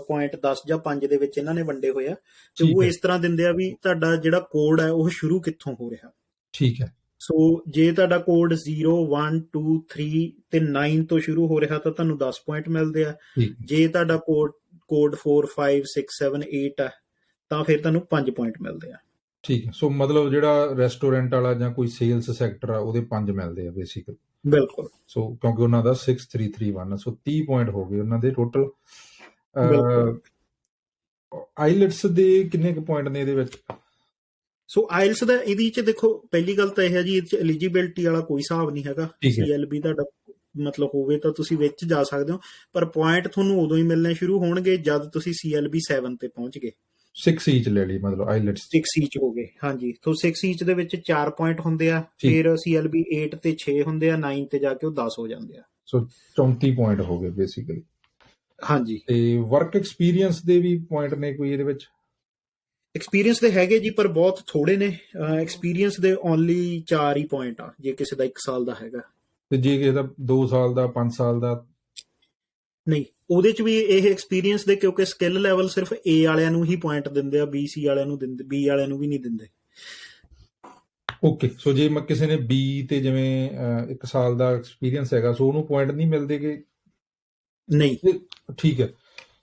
ਪੁਆਇੰਟ 10 ਜਾਂ 5 ਦੇ ਵਿੱਚ ਇਹਨਾਂ ਨੇ ਵੰਡੇ ਹੋਏ ਆ ਤੇ ਠੀਕ ਉਹ ਹੈ। ਇਸ ਤਰ੍ਹਾਂ ਦਿੰਦੇ ਆ ਵੀ ਤੁਹਾਡਾ ਜਿਹੜਾ ਕੋਡ ਹੈ ਉਹ ਸ਼ੁਰੂ ਕਿੱਥੋਂ ਹੋ ਰਿਹਾ। ਠੀਕ ਹੈ। ਸੋ ਜੇ ਤੁਹਾਡਾ ਕੋਡ 0 1 2 3 ਤੇ 9 ਤੋਂ ਸ਼ੁਰੂ ਹੋ ਰਿਹਾ ਤਾਂ ਤੁਹਾਨੂੰ 10 ਪੁਆਇੰਟ ਮਿਲਦੇ ਆ। ਠੀਕ ਜੇ ਤੁਹਾਡਾ ਕੋਡ 4 5 6 7 8 ਹੈ ਤਾਂ ਫਿਰ ਤੁਹਾਨੂੰ 5 ਪੁਆਇੰਟ ਮਿਲਦੇ ਆ। ਠੀਕ ਹੈ। ਸੋ ਮਤਲਬ ਜਿਹੜਾ ਰੈਸਟੋਰੈਂਟ ਵਾਲਾ ਜਾਂ ਕੋਈ ਸੇਲਸ ਸੈਕਟਰ ਆ ਉਹਦੇ 5 ਮਿਲਦੇ ਆ ਬੇਸਿਕਲੀ। ਬਿਲਕੁਲ। ਸੋ ਕਿਉਂਕਿ ਉਹਨਾਂ ਦਾ 6331 ਸੋ 30 ਪੁਆਇੰਟ ਹੋ ਗਏ ਉਹਨਾਂ ਦੇ ਟੋਟਲ। ਆਈਲੈਟਸ ਦੇ ਕਿੰਨੇ ਕੁ ਪੁਆਇੰਟ ਨੇ ਇਹਦੇ ਵਿੱਚ? ਸੋ ਆਇਲਸ ਦਾ ਇਹਦੇ 'ਚ ਦੇਖੋ ਪਹਿਲੀ ਗੱਲ ਤਾਂ ਇਹ ਹੈ ਜੀ, ਇਹਦੇ 'ਚ ਐਲੀਜੀਬਿਲਟੀ ਵਾਲਾ ਕੋਈ ਹਿਸਾਬ ਨਹੀਂ ਹੈਗਾ। CLB ਤੁਹਾਡਾ ਮਤਲਬ ਹੋਵੇ ਤਾਂ ਤੁਸੀਂ ਵਿੱਚ ਜਾ ਸਕਦੇ ਹੋ, ਪਰ ਪੁਆਇੰਟ ਤੁਹਾਨੂੰ ਉਦੋਂ ਹੀ ਮਿਲਣੇ ਸ਼ੁਰੂ ਹੋਣਗੇ ਜਦ ਤੁਸੀਂ CLB 7 ਤੇ ਪਹੁੰਚ ਗਏ। 6 ਚ ਲੈ ਲਈ ਮਤਲਬ ਆਈਲੈਟਸ 6 ਚ ਹੋ ਗਏ। ਹਾਂਜੀ, ਤੋਂ 6 ਦੇ ਵਿੱਚ 4 ਪੁਆਇੰਟ ਹੁੰਦੇ ਆ, ਫਿਰ CLB 8 ਤੇ 6 ਹੁੰਦੇ ਆ, 9 ਤੇ ਜਾ ਕੇ ਉਹ 10 ਹੋ ਜਾਂਦੇ ਆ। ਸੋ 34 ਪੁਆਇੰਟ ਹੋ ਗਏ ਬੇਸਿਕਲੀ। ਹਾਂਜੀ। ਤੇ ਵਰਕ ਐਕਸਪੀਰੀਅੰਸ ਦੇ ਵੀ ਪੁਆਇੰਟ ਨੇ ਕੋਈ ਇਹਦੇ ਵਿੱਚ? ਐਕਸਪੀਰੀਅੰਸ ਦੇ ਹੈਗੇ ਜੀ, ਪਰ ਬਹੁਤ ਥੋੜੇ ਨੇ। ਐਕਸਪੀਰੀਅੰਸ ਦੇ ਓਨਲੀ 4 ਹੀ ਪੁਆਇੰਟ ਆ ਜੇ ਕਿਸੇ ਦਾ 1 ਸਾਲ ਦਾ ਹੈਗਾ। ਤੇ ਜੇ ਕਿਸੇ ਦਾ 2 ਸਾਲ ਦਾ 5 ਸਾਲ ਦਾ? ਨਹੀਂ, ਉਹਦੇ ਚ ਵੀ ਇਹ ਐਕਸਪੀਰੀਅੰਸ ਦੇ ਕਿਉਂਕਿ ਸਕਿੱਲ ਲੈਵਲ ਸਿਰਫ A ਵਾਲਿਆਂ ਨੂੰ ਹੀ ਪੁਆਇੰਟ ਦਿੰਦੇ ਆ, BC ਵਾਲਿਆਂ ਨੂੰ ਦਿੰਦੇ, B ਵਾਲਿਆਂ ਨੂੰ ਵੀ ਨਹੀਂ ਦਿੰਦੇ। ਓਕੇ। ਸੋ ਜੇ ਮੈਂ ਕਿਸੇ ਨੇ B ਤੇ ਜਿਵੇਂ 1 ਸਾਲ ਦਾ ਐਕਸਪੀਰੀਅੰਸ ਹੈਗਾ ਸੋ ਉਹਨੂੰ ਪੁਆਇੰਟ ਨਹੀਂ ਮਿਲਦੇਗੇ? ਨਹੀਂ। ਠੀਕ ਹੈ।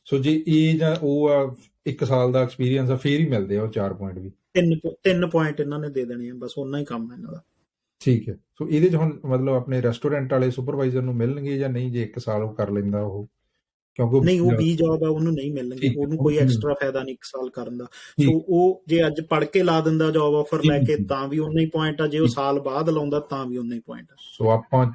ਸੋ ਜੇ A ਜਾਂ O ਆ 1 ਸਾਲ ਦਾ ਐਕਸਪੀਰੀਅੰਸ ਆ ਫੇਰ ਹੀ ਮਿਲਦੇ ਆ ਉਹ 4 ਪੁਆਇੰਟ ਵੀ? 3 ਪੁਆਇੰਟ ਇਹਨਾਂ ਨੇ ਦੇ ਦੇਣੇ ਆ, ਬਸ ਓਨਾ ਹੀ ਕੰਮ ਹੈ ਇਹਨਾਂ ਦਾ। ਠੀਕ ਹੈ। ਸੋ ਇਹਦੇ 'ਚ ਹੁਣ ਮਤਲਬ ਆਪਣੇ ਰੈਸਟੋਰੈਂਟ ਵਾਲੇ ਸੁਪਰਵਾਈਜ਼ਰ ਨੂੰ ਮਿਲਣਗੇ ਜਾਂ ਨਹੀਂ ਜੇ 1 ਸਾਲ ਉਹ ਕਰ ਲੈਂਦਾ ਉਹ? ਕਿਉਂਕਿ ਨਹੀਂ, ਉਹ B ਜੌਬ ਆ ਉਹਨੂੰ ਨਹੀਂ ਮਿਲਣਗੇ, ਉਹਨੂੰ ਕੋਈ ਐਕਸਟਰਾ ਫਾਇਦਾ ਨਹੀਂ 1 ਸਾਲ ਕਰਨ ਦਾ। ਸੋ ਉਹ ਜੇ ਅੱਜ ਪੜ੍ਹ ਕੇ ਲਾ ਦਿੰਦਾ ਜੌਬ ਆਫਰ ਲੈ ਕੇ ਤਾਂ ਵੀ ਉਨਾ ਹੀ ਪੁਆਇੰਟ ਆ, ਜੇ ਉਹ ਸਾਲ ਬਾਅਦ ਲਾਉਂਦਾ ਤਾਂ ਵੀ ਉਨਾ ਹੀ ਪੁਆਇੰਟ ਆ। ਸੋ ਆਪਾਂ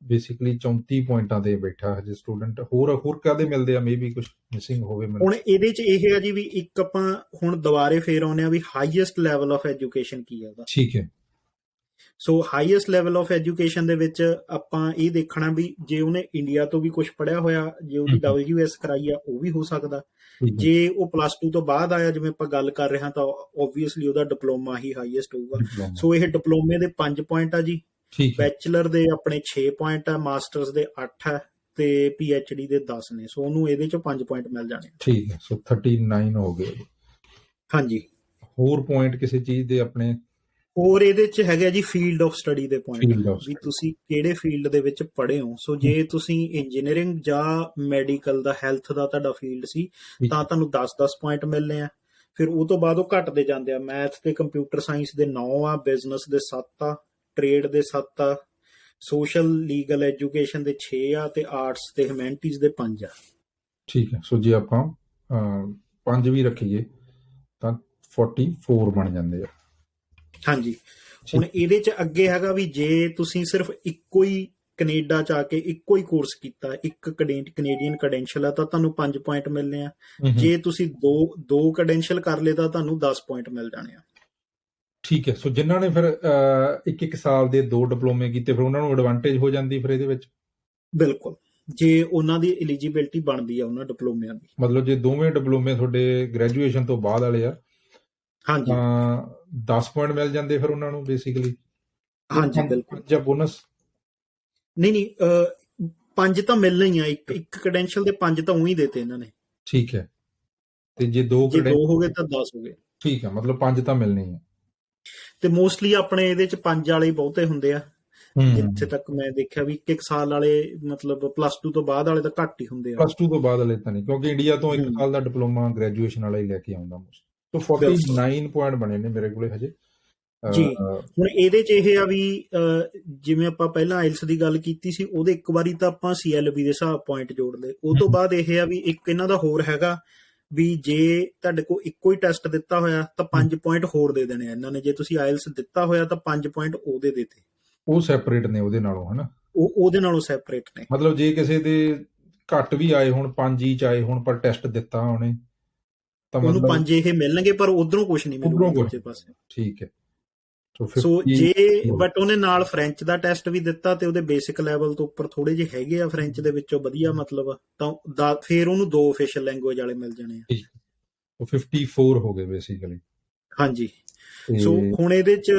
ਬੇਸਿਕਲੀ 34 ਪੁਆਇੰਟਾਂ ਤੇ ਬੈਠਾ ਹਜੇ ਸਟੂਡੈਂਟ। ਹੋਰ ਕਾਹਦੇ ਮਿਲਦੇ ਆ? ਮੇਬੀ ਕੁਝ ਮਿਸਿੰਗ ਹੋਵੇ। ਹੁਣ ਇਹਦੇ 'ਚ ਇਹ ਆ ਜੀ ਵੀ ਇੱਕ ਆਪਾਂ ਹੁਣ ਦੁਬਾਰੇ ਫੇਰ ਆਉਂਦੇ ਆ ਵੀ ਹਾਈਐਸਟ ਲੈਵਲ ਆਫ ਐਜੂਕੇਸ਼ਨ ਕੀ ਹੈ ਉਹਦਾ। ਠੀਕ ਹੈ। ਸੋ ਹਾਈਐਸਟ ਲੈਵਲ ਆਫ ਐਜੂਕੇਸ਼ਨ ਦੇ ਵਿੱਚ ਆਪਾਂ ਇਹ ਦੇਖਣਾ ਵੀ ਜੇ ਉਹਨੇ ਇੰਡੀਆ ਤੋਂ ਵੀ ਕੁਝ ਪੜ੍ਹਿਆ ਹੋਇਆ, ਜੇ ਉਹਦੀ WS ਕਰਾਈ ਆ ਉਹ ਵੀ ਹੋ ਸਕਦਾ। ਜੇ ਉਹ +2 ਤੋਂ ਬਾਅਦ ਆਇਆ ਜਿਵੇਂ ਆਪਾਂ ਗੱਲ ਕਰ ਰਹੇ ਹਾਂ ਤਾਂ ਓਬਵੀਅਸਲੀ ਉਹਦਾ ਡਿਪਲੋਮਾ ਹੀ ਹਾਈਐਸਟ ਹੋਊਗਾ। ਸੋ ਇਹ ਡਿਪਲੋਮੇ ਦੇ 5 ਪੁਆਇੰਟ ਆ ਜੀ, ਬੈਚਲਰ ਦੇ ਆਪਣੇ 6 ਪੁਆਇੰਟ ਆ, ਮਾਸਟਰਸ ਦੇ 8 ਆ ਤੇ PhD ਦੇ 10 ਨੇ। ਸੋ ਉਹਨੂੰ ਇਹਦੇ 'ਚੋਂ 5 ਪੁਆਇੰਟ ਮਿਲ ਜਾਣੇ। ਠੀਕ ਹੈ। ਸੋ 39 ਹੋ ਗਏ। ਹਾਂਜੀ। ਹੋਰ ਪੁਆਇੰਟ ਕਿਸੇ ਚੀਜ਼ ਦੇ ਆਪਣੇ? ਹੋਰ ਇਹਦੇ 'ਚ ਹੈਗਾ ਜੀ ਫੀਲਡ ਆਫ ਸਟੱਡੀ ਦੇ ਪੁਆਇੰਟ, ਵੀ ਤੁਸੀਂ ਕਿਹੜੇ ਫੀਲਡ ਦੇ ਵਿੱਚ ਪੜ੍ਹੇ ਹੋ। ਸੋ ਜੇ ਤੁਸੀਂ ਇੰਜੀਨੀਅਰਿੰਗ ਜਾਂ ਮੈਡੀਕਲ ਦਾ, ਹੈਲਥ ਦਾ ਤੁਹਾਡਾ ਫੀਲਡ ਸੀ ਤਾਂ ਤੁਹਾਨੂੰ 10-10 ਪੁਆਇੰਟ ਮਿਲਨੇ ਆ। ਫਿਰ ਉਹ ਤੋਂ ਬਾਅਦ ਉਹ ਘਟਦੇ ਜਾਂਦੇ ਆ। ਮੈਥ ਤੇ ਕੰਪਿਊਟਰ ਸਾਇੰਸ ਦੇ 9 ਆ, ਬਿਜ਼ਨਸ ਦੇ 7 ਆ, ਟ੍ਰੇਡ ਦੇ 7 ਆ, ਸੋਸ਼ਲ ਲੀਗਲ ਐਜੂਕੇਸ਼ਨ ਦੇ 6 ਆ ਤੇ ਆਰਟਸ ਤੇ ਹਿਊਮੈਨਿਟੀਜ਼ ਦੇ 5 ਆ। ਠੀਕ ਹੈ। ਸੋ ਜੇ ਆਪਾਂ 5 ਵੀ ਰੱਖੀਏ ਤਾਂ 44 ਬਣ ਜਾਂਦੇ ਆ। ਹਾਂਜੀ। ਹੁਣ ਇਹਦੇ 'ਚ ਅੱਗੇ ਹੈਗਾ ਵੀ ਜੇ ਤੁਸੀਂ ਸਿਰਫ ਇੱਕੋ ਹੀ ਕੈਨੇਡਾ 'ਚ ਆ ਕੇ ਇੱਕੋ ਹੀ ਕੋਰਸ ਕੀਤਾ, ਇੱਕ ਕੈਨੇਡੀਅਨ ਕ੍ਰੈਡੈਂਸ਼ੀਅਲ ਆ ਤਾਂ ਤੁਹਾਨੂੰ 5 ਪੁਆਇੰਟ ਮਿਲਨੇ ਆ। ਜੇ ਤੁਸੀਂ ਦੋ ਕ੍ਰੈਡੈਂਸ਼ੀਅਲ ਕਰ ਲਏ ਤਾਂ ਤੁਹਾਨੂੰ 10 ਪੁਆਇੰਟ ਮਿਲ ਜਾਣੇ ਆ। ਠੀਕ ਹੈ। ਸੋ ਜਿਨ੍ਹਾਂ ਨੇ ਫਿਰ 1-1 ਸਾਲ ਦੇ 2 ਡਿਪਲੋਮੇ ਕੀਤੇ ਫਿਰ ਉਹਨਾਂ ਨੂੰ ਐਡਵਾਂਟੇਜ ਹੋ ਜਾਂਦੀ ਫਿਰ ਇਹਦੇ ਵਿੱਚ? ਬਿਲਕੁਲ, ਜੇ ਉਹਨਾਂ ਦੀ ਐਲੀਜੀਬਿਲਟੀ ਬਣਦੀ ਆ ਉਹਨਾਂ ਡਿਪਲੋਮਿਆਂ ਦੀ। ਮਤਲਬ ਜੇ ਦੋਵੇਂ ਡਿਪਲੋਮੇ ਤੁਹਾਡੇ ਗ੍ਰੈਜੂਏਸ਼ਨ ਤੋਂ ਬਾਅਦ ਵਾਲੇ ਆ ਹਾਂਜੀ ਤਾਂ 10 ਪੁਆਇੰਟ ਮਿਲ ਜਾਂਦੇ ਫਿਰ ਉਹਨਾਂ ਨੂੰ ਬੇਸਿਕਲੀ? ਹਾਂਜੀ ਬਿਲਕੁਲ। ਜਾਂ ਬੋਨਸ? ਨਹੀਂ 5 ਤਾਂ ਮਿਲਣੇ ਹੀ ਆ। ਇੱਕ ਕ੍ਰੈਡੈਂਸ਼ੀਅਲ ਦੇ 5 ਤਾਂ ਉਹੀ ਦੇਤੇ ਇਹਨਾਂ ਨੇ। ਠੀਕ ਹੈ। ਤੇ ਜੇ 2 ਹੋ ਗਏ ਤਾਂ 10 ਹੋ ਗਏ। ਠੀਕ ਹੈ, ਮਤਲਬ 5 ਤਾਂ ਮਿਲਣੇ ਹੀ ਆ। ਤੇ ਮੋਸਟਲੀ ਆਪਣੇ ਇਹਦੇ 'ਚ 5 ਵਾਲੇ ਬਹੁਤੇ ਹੁੰਦੇ ਆ। ਜਿੱਥੇ ਤੱਕ ਮੈਂ ਦੇਖਿਆ ਵੀ 1 ਸਾਲ ਵਾਲੇ ਮਤਲਬ +2 ਤੋਂ ਬਾਅਦ ਵਾਲੇ ਤਾਂ ਘੱਟ ਹੀ ਹੁੰਦੇ ਆ। +2 ਤੋਂ ਬਾਅਦ ਵਾਲੇ ਤਾਂ ਨਹੀਂ, ਕਿਉਂਕਿ ਇੰਡੀਆ ਤੋਂ 1 ਸਾਲ ਦਾ ਡਿਪਲੋਮਾ ਗ੍ਰੈਜੂਏਸ਼ਨ ਵਾਲਾ ਹੀ ਲੈ ਕੇ ਆਉਂਦਾ। ਸੋ 49 ਪੁਆਇੰਟ ਬਣੇ ਨੇ ਮੇਰੇ ਕੋਲੇ ਹਜੇ। ਜੀ ਹੁਣ ਇਹਦੇ ਚ ਇਹ ਆ ਵੀ ਜਿਵੇਂ ਆਪਾਂ ਪਹਿਲਾਂ ਆਇਲਸ ਦੀ ਗੱਲ ਕੀਤੀ ਸੀ, ਉਹਦੇ ਇੱਕ ਵਾਰੀ ਤਾਂ ਆਪਾਂ CLB ਦੇ ਹਿਸਾਬ ਪੁਆਇੰਟ ਜੋੜ ਲਏ। ਉਹ ਤੋਂ ਬਾਅਦ ਇਹ ਆ ਵੀ ਇੱਕ ਇਹਨਾਂ ਦਾ ਹੋਰ ਹੈਗਾ ਵੀ ਜੇ ਤੁਹਾਡੇ ਕੋਲ ਇੱਕੋ ਹੀ ਟੈਸਟ ਦਿੱਤਾ ਹੋਇਆ ਤਾਂ 5 ਪੁਆਇੰਟ ਹੋਰ ਦੇ ਦੇਣੇ ਆ ਇਹਨਾਂ ਨੇ। ਜੇ ਤੁਸੀਂ ਆਇਲਸ ਦਿੱਤਾ ਹੋਇਆ ਤਾਂ 5 ਪੁਆਇੰਟ ਉਹਦੇ ਦੇਤੇ, ਉਹ ਸੈਪਰੇਟ ਨੇ ਉਹਦੇ ਨਾਲੋਂ, ਹਨਾ? ਉਹ ਉਹਦੇ ਨਾਲੋਂ ਸੈਪਰੇਟ ਨੇ। ਮਤਲਬ ਜੇ ਕਿਸੇ ਦੇ ਘੱਟ ਵੀ ਆਏ ਹੁਣ, 5 ਹੀ ਚ ਆਏ ਹੁਣ, ਪਰ ਟੈਸਟ ਦਿੱਤਾ ਉਹਨੇ, ਤਾਂ ਉਹਨੂੰ ਮਤਲਬ 5 ਇਹ ਮਿਲਣਗੇ, ਪਰ ਉਧਰੋਂ ਕੁਝ ਨਹੀਂ ਮਿਲੂਗਾ ਦੂਜੇ ਪਾਸੇ। ਠੀਕ ਹੈ। ਸੋ ਜੇ ਬਟ ਉਹਨੇ ਨਾਲ ਫ੍ਰੈਂਚ ਦਾ ਟੈਸਟ ਵੀ ਦਿੱਤਾ ਤੇ ਉਹਦੇ ਬੇਸਿਕ ਲੈਵਲ ਤੋਂ ਉੱਪਰ ਥੋੜੇ ਜਿਹੇ ਹੈਗੇ ਆ ਫ੍ਰੈਂਚ ਦੇ ਵਿੱਚੋਂ ਵਧੀਆ, ਮਤਲਬ ਤਾਂ ਫਿਰ ਉਹਨੂੰ 2 ਆਫੀਸ਼ੀਅਲ ਲੈਂਗੁਏਜ ਵਾਲੇ ਮਿਲ ਜਾਣੇ ਆ। ਉਹ 54 ਹੋ ਗਏ ਬੇਸਿਕਲੀ। ਹਾਂਜੀ। ਸੋ ਹੁਣ ਇਹਦੇ ਚ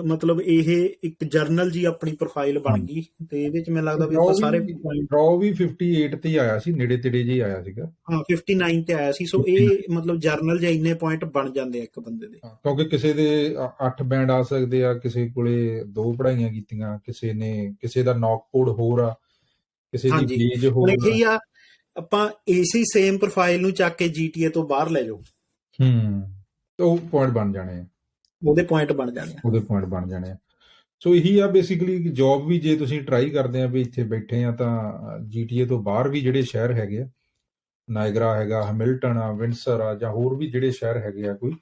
ਮਤਲਬ ਇਹ ਇੱਕ ਜਰਨਲ ਜੀ ਆਪਣੀ ਪ੍ਰੋਫਾਈਲ ਬਣ ਗਈ, ਤੇ ਇਹਦੇ ਚ ਮੈਨੂੰ ਲੱਗਦਾ ਵੀ ਆਪਾਂ ਸਾਰੇ ਡਰਾਅ ਵੀ 58 ਤੇ ਹੀ ਆਇਆ ਸੀ, ਨੇੜੇ ਤੇੜੇ ਜਿਹੀ ਆਇਆ ਸੀਗਾ। ਹਾਂ 59 ਤੇ ਆਇਆ ਸੀ। ਸੋ ਇਹ ਮਤਲਬ ਜਰਨਲ ਜੇ ਇੰਨੇ ਪੁਆਇੰਟ ਬਣ ਜਾਂਦੇ ਆ ਇੱਕ ਬੰਦੇ ਦੇ, ਕਿਉਂਕਿ ਕਿਸੇ ਦੇ 8 ਬੈਂਡ ਆ ਸਕਦੇ ਆ, ਕਿਸੇ ਕੋਲੇ 2 ਪੜ੍ਹਾਈਆਂ ਕੀਤੀਆਂ, ਕਿਸੇ ਦਾ ਨੌਕ ਕੋਡ ਹੋਰ ਆ, ਕਿਸੇ ਦੀ ਏਜ ਹੋਰ ਆ। ਆਪਾਂ ਇਸੇ ਸੇਮ ਪ੍ਰੋਫਾਈਲ ਨੂੰ ਚੱਕ ਕੇ GTA ਤੋਂ ਬਾਹਰ ਲੈ ਜਾਓ, ਉਹ ਪੁਆਇੰਟ ਬਣ ਜਾਣੇ ਆ, ਉਹਦੇ ਪੁਆਇੰਟ ਬਣ ਜਾਣੇ ਆ। ਸੋ ਇਹੀ ਆ ਬੇਸਿਕਲੀ ਜੌਬ ਵੀ ਜੇ ਤੁਸੀਂ ਟਰਾਈ ਕਰਦੇ ਆ ਵੀ ਇੱਥੇ ਬੈਠੇ ਆ ਤਾਂ GTA ਤੋਂ ਬਾਹਰ ਵੀ ਜਿਹੜੇ ਸ਼ਹਿਰ ਹੈਗੇ ਆ, ਨਾਇਗਰਾ ਹੈਗਾ, ਹੈਮਿਲਟਨ ਆ, ਵਿੰਡਸਰ ਆ, ਜਾਂ ਹੋਰ ਵੀ ਜਿਹੜੇ ਸ਼ਹਿਰ ਹੈਗੇ ਆ, ਕੋਈ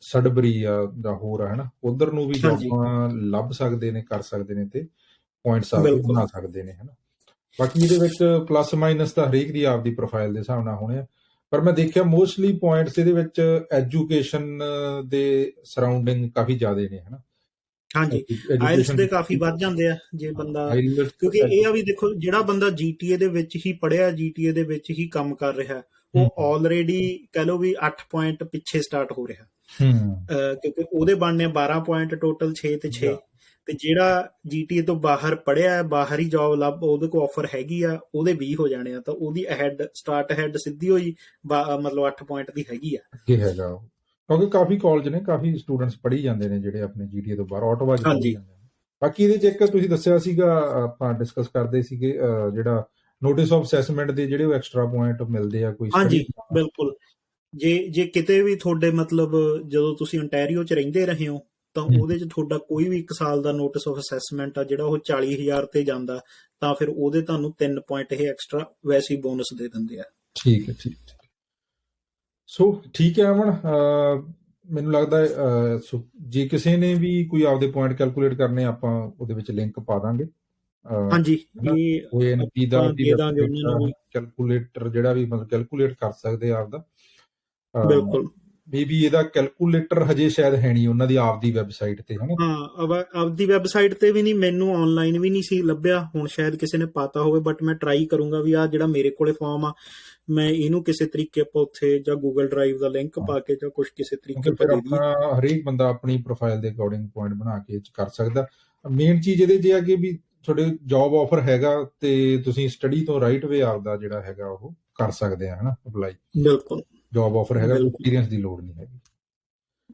ਸਡਬਰੀ ਆ ਜਾਂ ਹੋਰ ਆ, ਹਨਾ, ਉਧਰ ਨੂੰ ਵੀ ਜੌਬਾਂ ਲੱਭ ਸਕਦੇ ਨੇ, ਕਰ ਸਕਦੇ ਨੇ, ਤੇ ਪੁਆਇੰਟਸ ਬਣਾ ਸਕਦੇ ਨੇ, ਹਨਾ। ਬਾਕੀ ਇਹਦੇ ਵਿੱਚ ਪਲੱਸ ਮਾਈਨਸ ਤਾਂ ਹਰੇਕ ਦੀ ਆਪਦੀ ਪ੍ਰੋਫਾਈਲ ਦੇ ਹਿਸਾਬ ਨਾਲ ਹੋਣੇ ਆ, ਪਰ ਮੈਂ ਦੇਖਿਆ ਮੋਸਟਲੀ ਪੁਆਇੰਟਸ ਇਹਦੇ ਵਿੱਚ ਐਜੂਕੇਸ਼ਨ ਦੇ ਸਰਾਊਂਡਿੰਗ ਕਾਫੀ ਜ਼ਿਆਦਾ ਨੇ, ਹਨਾ। ਹਾਂਜੀ, ਆਇਲਸ ਦੇ ਕਾਫੀ ਵੱਧ ਜਾਂਦੇ ਆ ਜੇ ਬੰਦਾ, ਕਿਉਂਕਿ ਇਹ ਆ ਵੀ ਦੇਖੋ ਜਿਹੜਾ ਬੰਦਾ GTA ਦੇ ਵਿੱਚ ਹੀ ਪੜਿਆ, GTA ਦੇ ਵਿੱਚ ਹੀ ਕੰਮ ਕਰ ਰਿਹਾ, ਉਹ ਆਲਰੇਡੀ ਕਹਿ ਲਓ ਵੀ 8 ਪੁਆਇੰਟ ਪਿੱਛੇ ਸਟਾਰਟ ਹੋ ਰਿਹਾ, ਕਿਉਂਕਿ ਉਹਦੇ ਬਣਨੇ 12 ਪੁਆਇੰਟ ਟੋਟਲ 6 ਤੇ 6। ਤੇ ਜਿਹੜਾ GTA ਤੋਂ ਬਾਹਰ ਪੜਿਆ, ਬਾਹਰ ਹੀ ਜੌਬ ਲੱਭ, ਉਹਦੇ ਕੋਲ ਆਫਰ ਹੈਗੀ ਆ, ਉਹਦੇ 20 ਹੋ ਜਾਣੇ ਆ, ਤਾਂ ਉਹਦੀ ਸਟਾਰਟ ਹੈਡ ਸਿੱਧੀ ਹੋਈ ਮਤਲਬ 8 ਪੁਆਇੰਟ ਦੀ ਹੈਗੀ ਆ। ਹੈਗਾ ਕਿਉਂਕਿ ਕਾਫੀ ਕਾਲਜ ਨੇ, ਕਾਫੀ ਸਟੂਡੈਂਟਸ ਪੜ੍ਹੀ ਜਾਂਦੇ ਨੇ ਜਿਹੜੇ ਆਪਣੇ GTA ਤੋਂ ਬਾਹਰ ਆਟੋਵਾ 'ਚ ਪੜ੍ਹੀ ਜਾਂਦੇ ਨੇ। ਬਾਕੀ ਇਹਦੇ 'ਚ ਇੱਕ ਤੁਸੀਂ ਦੱਸਿਆ ਸੀਗਾ, ਆਪਾਂ ਡਿਸਕਸ ਕਰਦੇ ਸੀਗੇ, ਜਿਹੜਾ ਨੋਟਿਸ ਆਫ ਅਸੈਸਮੈਂਟ ਦੇ ਜਿਹੜੇ ਉਹ ਐਕਸਟਰਾ ਪੁਆਇੰਟ ਮਿਲਦੇ ਆ ਕੋਈ। ਹਾਂਜੀ ਬਿਲਕੁਲ, ਜੇ ਕਿਤੇ ਵੀ ਤੁਹਾਡੇ ਮਤਲਬ ਜਦੋਂ ਤੁਸੀਂ ontario 'ਚ ਰਹਿੰਦੇ ਰਹੇ ਹੋ ਤਾਂ ਉਹਦੇ 'ਚ ਤੁਹਾਡਾ ਕੋਈ ਵੀ 1 ਸਾਲ ਦਾ ਨੋਟਿਸ ਆਫ ਅਸੈਸਮੈਂਟ ਆ ਜਿਹੜਾ ਉਹ 40,000 ਤੇ ਜਾਂਦਾ, ਤਾਂ ਫਿਰ ਉਹਦੇ ਤੁਹਾਨੂੰ 3 ਪੁਆਇੰਟ ਇਹ ਐਕਸਟਰਾ ਵੈਸੇ ਹੀ ਬੋਨਸ ਦੇ ਦਿੰਦੇ ਆ। ਠੀਕ ਹੈ। ਸੋ ਠੀਕ ਹੈ ਅਮਨ, ਮੈਨੂੰ ਲੱਗਦਾ ਜੇ ਕਿਸੇ ਨੇ ਵੀ ਕੋਈ ਆਪਦੇ ਪੁਆਇੰਟ ਕੈਲਕੂਲੇਟ ਕਰਨੇ, ਆਪਾਂ ਉਹਦੇ ਵਿੱਚ ਲਿੰਕ ਪਾ ਦਾਂਗੇ। ਹਾਂਜੀ, OANP ਦਾ ਕੈਲਕੂਲੇਟਰ ਜਿਹੜਾ ਵੀ ਮਤਲਬ ਕੈਲਕੂਲੇਟ ਕਰ ਸਕਦੇ ਆਪਦਾ। ਬਿਲਕੁਲ, ਮੇਬੀ ਇਹਦਾ ਕੈਲਕੂਲੇਟਰ ਹਜੇ ਸ਼ਾਇਦ ਹੈ ਨਹੀਂ ਉਹਨਾਂ ਦੀ ਆਪਦੀ ਵੈਬਸਾਈਟ ਤੇ, ਹਨਾ? ਹਾਂ, ਆਪਦੀ ਵੈਬਸਾਈਟ ਤੇ ਵੀ ਨਹੀਂ, ਮੈਨੂੰ ਆਨਲਾਈਨ ਵੀ ਨਹੀਂ ਸੀ ਲੱਭਿਆ, ਹੁਣ ਸ਼ਾਇਦ ਕਿਸੇ ਨੇ ਪਾਤਾ ਹੋਵੇ, ਬਟ ਮੈਂ ਟਰਾਈ ਕਰੂੰਗਾ ਵੀ ਆ ਜਿਹੜਾ ਮੇਰੇ ਕੋਲੇ ਫਾਰਮ ਆ, ਮੈਂ ਇਹਨੂੰ ਕਿਸੇ ਤਰੀਕੇ ਆਪਾਂ ਉੱਥੇ ਜਾਂ ਗੂਗਲ ਡਰਾਈਵ ਦਾ ਲਿੰਕ ਪਾ ਕੇ ਜਾਂ ਕੁਝ ਕਿਸੇ ਤਰੀਕੇ ਹਰੇਕ ਬੰਦਾ ਆਪਣੀ ਪ੍ਰੋਫਾਈਲ ਦੇ ਅਕੋਰਡਿੰਗ ਪੁਆਇੰਟ ਬਣਾ ਕੇ ਕਰ ਸਕਦਾ। ਮੇਨ ਚੀਜ਼ ਇਹਦੇ 'ਚ ਆ ਕਿ ਵੀ ਤੁਹਾਡੇ ਜੌਬ ਆਫਰ ਹੈਗਾ ਤੇ ਤੁਸੀਂ ਸਟੱਡੀ ਤੋਂ ਰਾਈਟ ਵੇ ਆਪਦਾ ਜਿਹੜਾ ਹੈਗਾ ਉਹ ਕਰ ਸਕਦੇ ਆ, ਹਨਾ, ਅਪਲਾਈ। ਬਿਲਕੁਲ, ਜੌਬ ਆਫਰ ਹੈਗਾ, ਐਕਸਪੀਰੀਅੰਸ ਦੀ ਲੋੜ ਨਹੀਂ ਹੈਗੀ।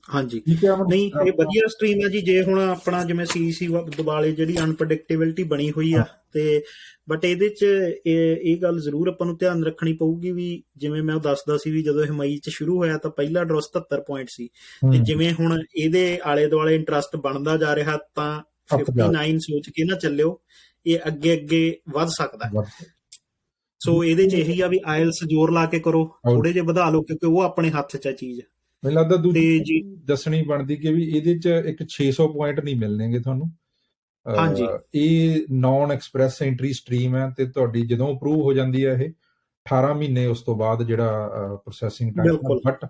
ਹਾਂਜੀ, ਨਹੀਂ ਇਹ ਵਧੀਆ ਸਟਰੀਮ ਹੈ ਜੀ। ਜੇ ਹੁਣ ਆਪਣਾ ਜਿਵੇਂ CEC ਦੁਆਲੇ ਜਿਹੜੀ ਅਨਪ੍ਰੈਡਿਕਟੇਬਿਲਿਟੀ ਬਣੀ ਹੋਈ ਆ, ਤੇ ਬਟ ਇਹਦੇ 'ਚ ਇਹ ਗੱਲ ਜ਼ਰੂਰ ਆਪਾਂ ਨੂੰ ਧਿਆਨ ਰੱਖਣੀ ਪਊਗੀ ਵੀ ਜਿਵੇਂ ਮੈਂ ਦੱਸਦਾ ਸੀ ਵੀ ਜਦੋਂ ਇਹ ਮਈ 'ਚ ਸ਼ੁਰੂ ਹੋਇਆ ਤਾਂ ਪਹਿਲਾ ਡਰਾ 77 ਪੁਆਇੰਟ ਸੀ, ਤੇ ਜਿਵੇਂ ਹੁਣ ਇਹਦੇ ਆਲੇ ਦੁਆਲੇ ਇੰਟਰਸਟ ਬਣਦਾ ਜਾ ਰਿਹਾ ਤਾਂ 59 ਸੋਚ ਕੇ ਨਾ ਚੱਲਿਓ, ਇਹ ਅੱਗੇ ਵੱਧ ਸਕਦਾ। ਸੋ ਇਹਦੇ 'ਚ ਇਹੀ ਆ ਵੀ ਆਇਲਸ ਜ਼ੋਰ ਲਾ ਕੇ ਕਰੋ, ਥੋੜੇ ਜਿਹੇ ਵਧਾ ਲਓ, ਕਿਉਂਕਿ ਉਹ ਆਪਣੇ ਹੱਥ 'ਚ ਆ ਚੀਜ਼। ਮੈਨੂੰ ਲੱਗਦਾ ਦੂਜੀ ਦੱਸਣੀ ਬਣਦੀ ਕਿ ਵੀ ਇਹਦੇ 'ਚ ਇੱਕ 600 ਪੁਆਇੰਟ ਨਹੀਂ ਮਿਲਣਗੇ ਤੁਹਾਨੂੰ। ਹਾਂਜੀ, ਇਹ ਨਾਨ ਐਕਸਪ੍ਰੈਸ ਐਂਟਰੀ ਸਟਰੀਮ ਹੈ, ਤੇ ਤੁਹਾਡੀ ਜਦੋਂ ਅਪਰੂਵ ਹੋ ਜਾਂਦੀ ਹੈ ਇਹ 18 ਮਹੀਨੇ ਉਸ ਤੋਂ ਬਾਅਦ ਜਿਹੜਾ ਪ੍ਰੋਸੈਸਿੰਗ ਟਾਈਮ, ਬਟ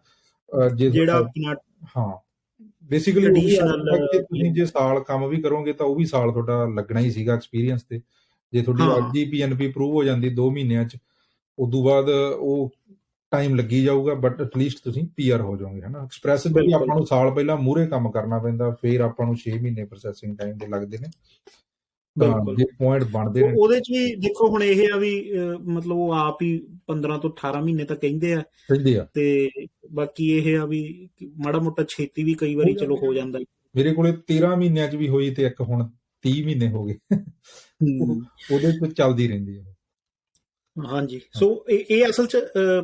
ਜਿਹੜਾ ਆਪਣਾ ਬੇਸਿਕਲੀ ਤੁਸੀਂ ਜੇ ਸਾਲ ਕੰਮ ਵੀ ਕਰੋਗੇ ਤਾਂ ਉਹ ਵੀ ਸਾਲ ਤੁਹਾਡਾ ਲੱਗਣਾ ਹੀ ਸੀਗਾ ਐਕਸਪੀਰੀਅੰਸ ਤੇ। ਜੇ ਤੁਹਾਡੀ ਅੱਜ ਹੀ PNP ਅਪਰੂਵ ਹੋ ਜਾਂਦੀ 2 ਮਹੀਨਿਆਂ 'ਚ, ਉਦੋਂ ਬਾਅਦ ਉਹ ਟਾਈਮ ਲੱਗੀ ਜਾਊਗਾ, ਬਟ ਐਟਲੀਸਟ ਤੁਸੀਂ PR ਹੋ ਜਾਓਗੇ, ਹਨਾ। ਐਕਸਪ੍ਰੈਸ ਵੀ ਆਪਾਂ ਨੂੰ ਸਾਲ ਪਹਿਲਾਂ ਮੂਹਰੇ ਕੰਮ ਕਰਨਾ ਪੈਂਦਾ, ਫਿਰ ਆਪਾਂ ਨੂੰ 6 ਮਹੀਨੇ ਪ੍ਰੋਸੈਸਿੰਗ ਟਾਈਮ ਦੇ ਲੱਗਦੇ ਨੇ, ਜੇ ਪੁਆਇੰਟ ਬਣਦੇ ਨੇ। ਉਹਦੇ 'ਚ ਵੀ ਦੇਖੋ ਹੁਣ ਇਹ ਆ ਵੀ ਮਤਲਬ ਉਹ ਆਪ ਹੀ 15 ਤੋਂ 18 ਮਹੀਨੇ ਤਾਂ ਕਹਿੰਦੇ ਆ, ਤੇ ਬਾਕੀ ਇਹ ਆ ਵੀ ਮਾੜਾ ਮੋਟਾ ਛੇਤੀ ਵੀ ਕਈ ਵਾਰੀ ਚਲੋ ਹੋ ਜਾਂਦਾ। ਮੇਰੇ ਕੋਲੇ 13 ਮਹੀਨਿਆਂ 'ਚ ਵੀ ਹੋਈ, ਤੇ ਇੱਕ ਹੁਣ 30 ਮਹੀਨੇ ਹੋ ਗਏ, ਉਹਦੇ 'ਚ ਚੱਲਦੀ ਰਹਿੰਦੀ ਹੈ। ਹਾਂਜੀ। ਸੋ ਇਹ ਅਸਲ 'ਚ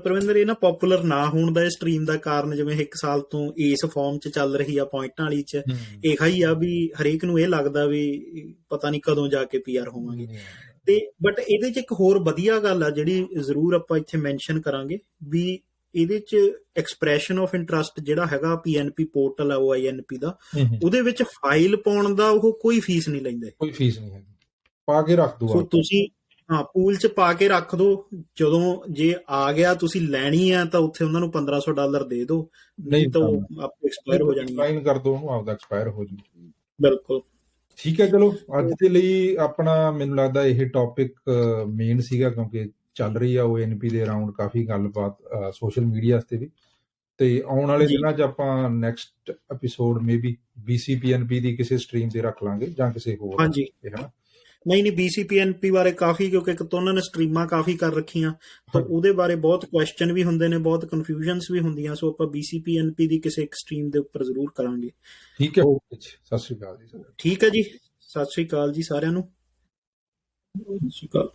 ਪ੍ਰਵਿੰਦਰ, ਇਹ ਨਾ ਪੋਪੂਲਰ ਨਾ ਹੋਣ ਦਾ ਇਹ ਸਟਰੀਮ ਦਾ ਕਾਰਨ, ਜਿਵੇਂ 1 ਸਾਲ ਤੋਂ ਇਸ ਫਾਰਮ 'ਚ ਚੱਲ ਰਹੀ ਆ ਪੁਆਇੰਟਾਂ ਵਾਲੀ 'ਚ, ਇਹੋ ਹੀ ਆ ਵੀ ਹਰੇਕ ਨੂੰ ਇਹ ਲੱਗਦਾ ਵੀ ਪਤਾ ਨਹੀਂ ਕਦੋਂ ਜਾ ਕੇ PR ਹੋਵਾਂਗੇ। ਤੇ ਬਟ ਇਹਦੇ 'ਚ ਇੱਕ ਹੋਰ ਵਧੀਆ ਗੱਲ ਆ ਜਿਹੜੀ ਜ਼ਰੂਰ ਆਪਾਂ ਇੱਥੇ ਮੈਂਸ਼ਨ ਕਰਾਂਗੇ, ਵੀ ਇਹਦੇ 'ਚ ਐਕਸਪ੍ਰੈਸ਼ਨ ਆਫ ਇੰਟਰਸਟ ਜਿਹੜਾ ਹੈਗਾ PNP ਪੋਰਟਲ ਆ OINP ਦਾ, ਉਹਦੇ ਵਿੱਚ ਫਾਈਲ ਪਾਉਣ ਦਾ ਉਹ ਕੋਈ ਫੀਸ ਨਹੀਂ ਲੈਂਦੇ। ਕੋਈ ਫੀਸ ਨਹੀਂ ਹੈਗੀ, ਪਾ ਕੇ ਰੱਖ ਦੋ। ਸੋ ਤੁਸੀਂ ਪੂਲ 'ਚ ਪਾ ਕੇ ਰੱਖ ਦੋ, ਜਦੋਂ ਜੇ ਆ ਗਿਆ ਤੁਸੀਂ ਲੈਣੀ ਆ ਤਾਂ ਉੱਥੇ ਉਹਨਾਂ ਨੂੰ $1500 ਦੇ ਦਿਓ, ਨਹੀਂ ਤਾਂ ਉਹ ਆਪੇ ਐਕਸਪਾਇਰ ਹੋ ਜਾਣੀ ਹੈ। ਸਾਈਨ ਕਰ ਦੋ ਉਹਨੂੰ, ਆਪਦਾ ਐਕਸਪਾਇਰ ਹੋ ਜੂ। ਬਿਲਕੁਲ ਠੀਕ ਹੈ। ਚਲੋ ਅੱਜ ਦੇ ਲਈ ਆਪਣਾ, ਮੈਨੂੰ ਲੱਗਦਾ ਇਹ ਟੌਪਿਕ ਮੇਨ ਸੀਗਾ, ਕਿਉਂਕਿ ਚੱਲ ਰਹੀ ਆ ONP ਦੇ ਅਰਾਊਂਡ ਕਾਫੀ ਗੱਲਬਾਤ ਸੋਸ਼ਲ ਮੀਡੀਆ ਤੇ ਵੀ। ਤੇ ਆਉਣ ਵਾਲੇ ਦਿਨਾਂ 'ਚ ਆਪਾਂ ਨੈਕਸਟ ਐਪੀਸੋਡ ਮੇਬੀ BCPNP ਦੀ ਕਿਸੇ ਸਟਰੀਮ ਤੇ ਰੱਖ ਲਾਂਗੇ ਜਾਂ ਕਿਸੇ ਹੋਰ। ਹਾਂਜੀ, ਨਹੀਂ BCPNP ਬਾਰੇ ਕਾਫੀ, ਕਿਉਂਕਿ ਇੱਕ ਤਾਂ ਉਹਨਾਂ ਨੇ ਸਟਰੀਮਾਂ ਕਾਫੀ ਕਰ ਰੱਖੀਆਂ, ਤਾਂ ਉਹਦੇ ਬਾਰੇ ਬਹੁਤ ਕੁਐਸਚਨ ਵੀ ਹੁੰਦੇ ਨੇ, ਬਹੁਤ ਕਨਫਿਊਜ਼ਨਸ ਵੀ ਹੁੰਦੀਆਂ। ਸੋ ਆਪਾਂ BCPNP ਦੀ ਕਿਸੇ ਇੱਕ ਸਟਰੀਮ ਦੇ ਉੱਪਰ ਜ਼ਰੂਰ ਕਰਾਂਗੇ। ਠੀਕ ਹੈ, ਓਕੇ ਜੀ, ਸਤਿ ਸ਼੍ਰੀ ਅਕਾਲ ਜੀ। ਠੀਕ ਹੈ ਜੀ, ਸਤਿ ਸ਼੍ਰੀ ਅਕਾਲ ਜੀ ਸਾਰਿਆਂ ਨੂੰ। ਸਤਿ ਸ਼੍ਰੀ ਅਕਾਲ।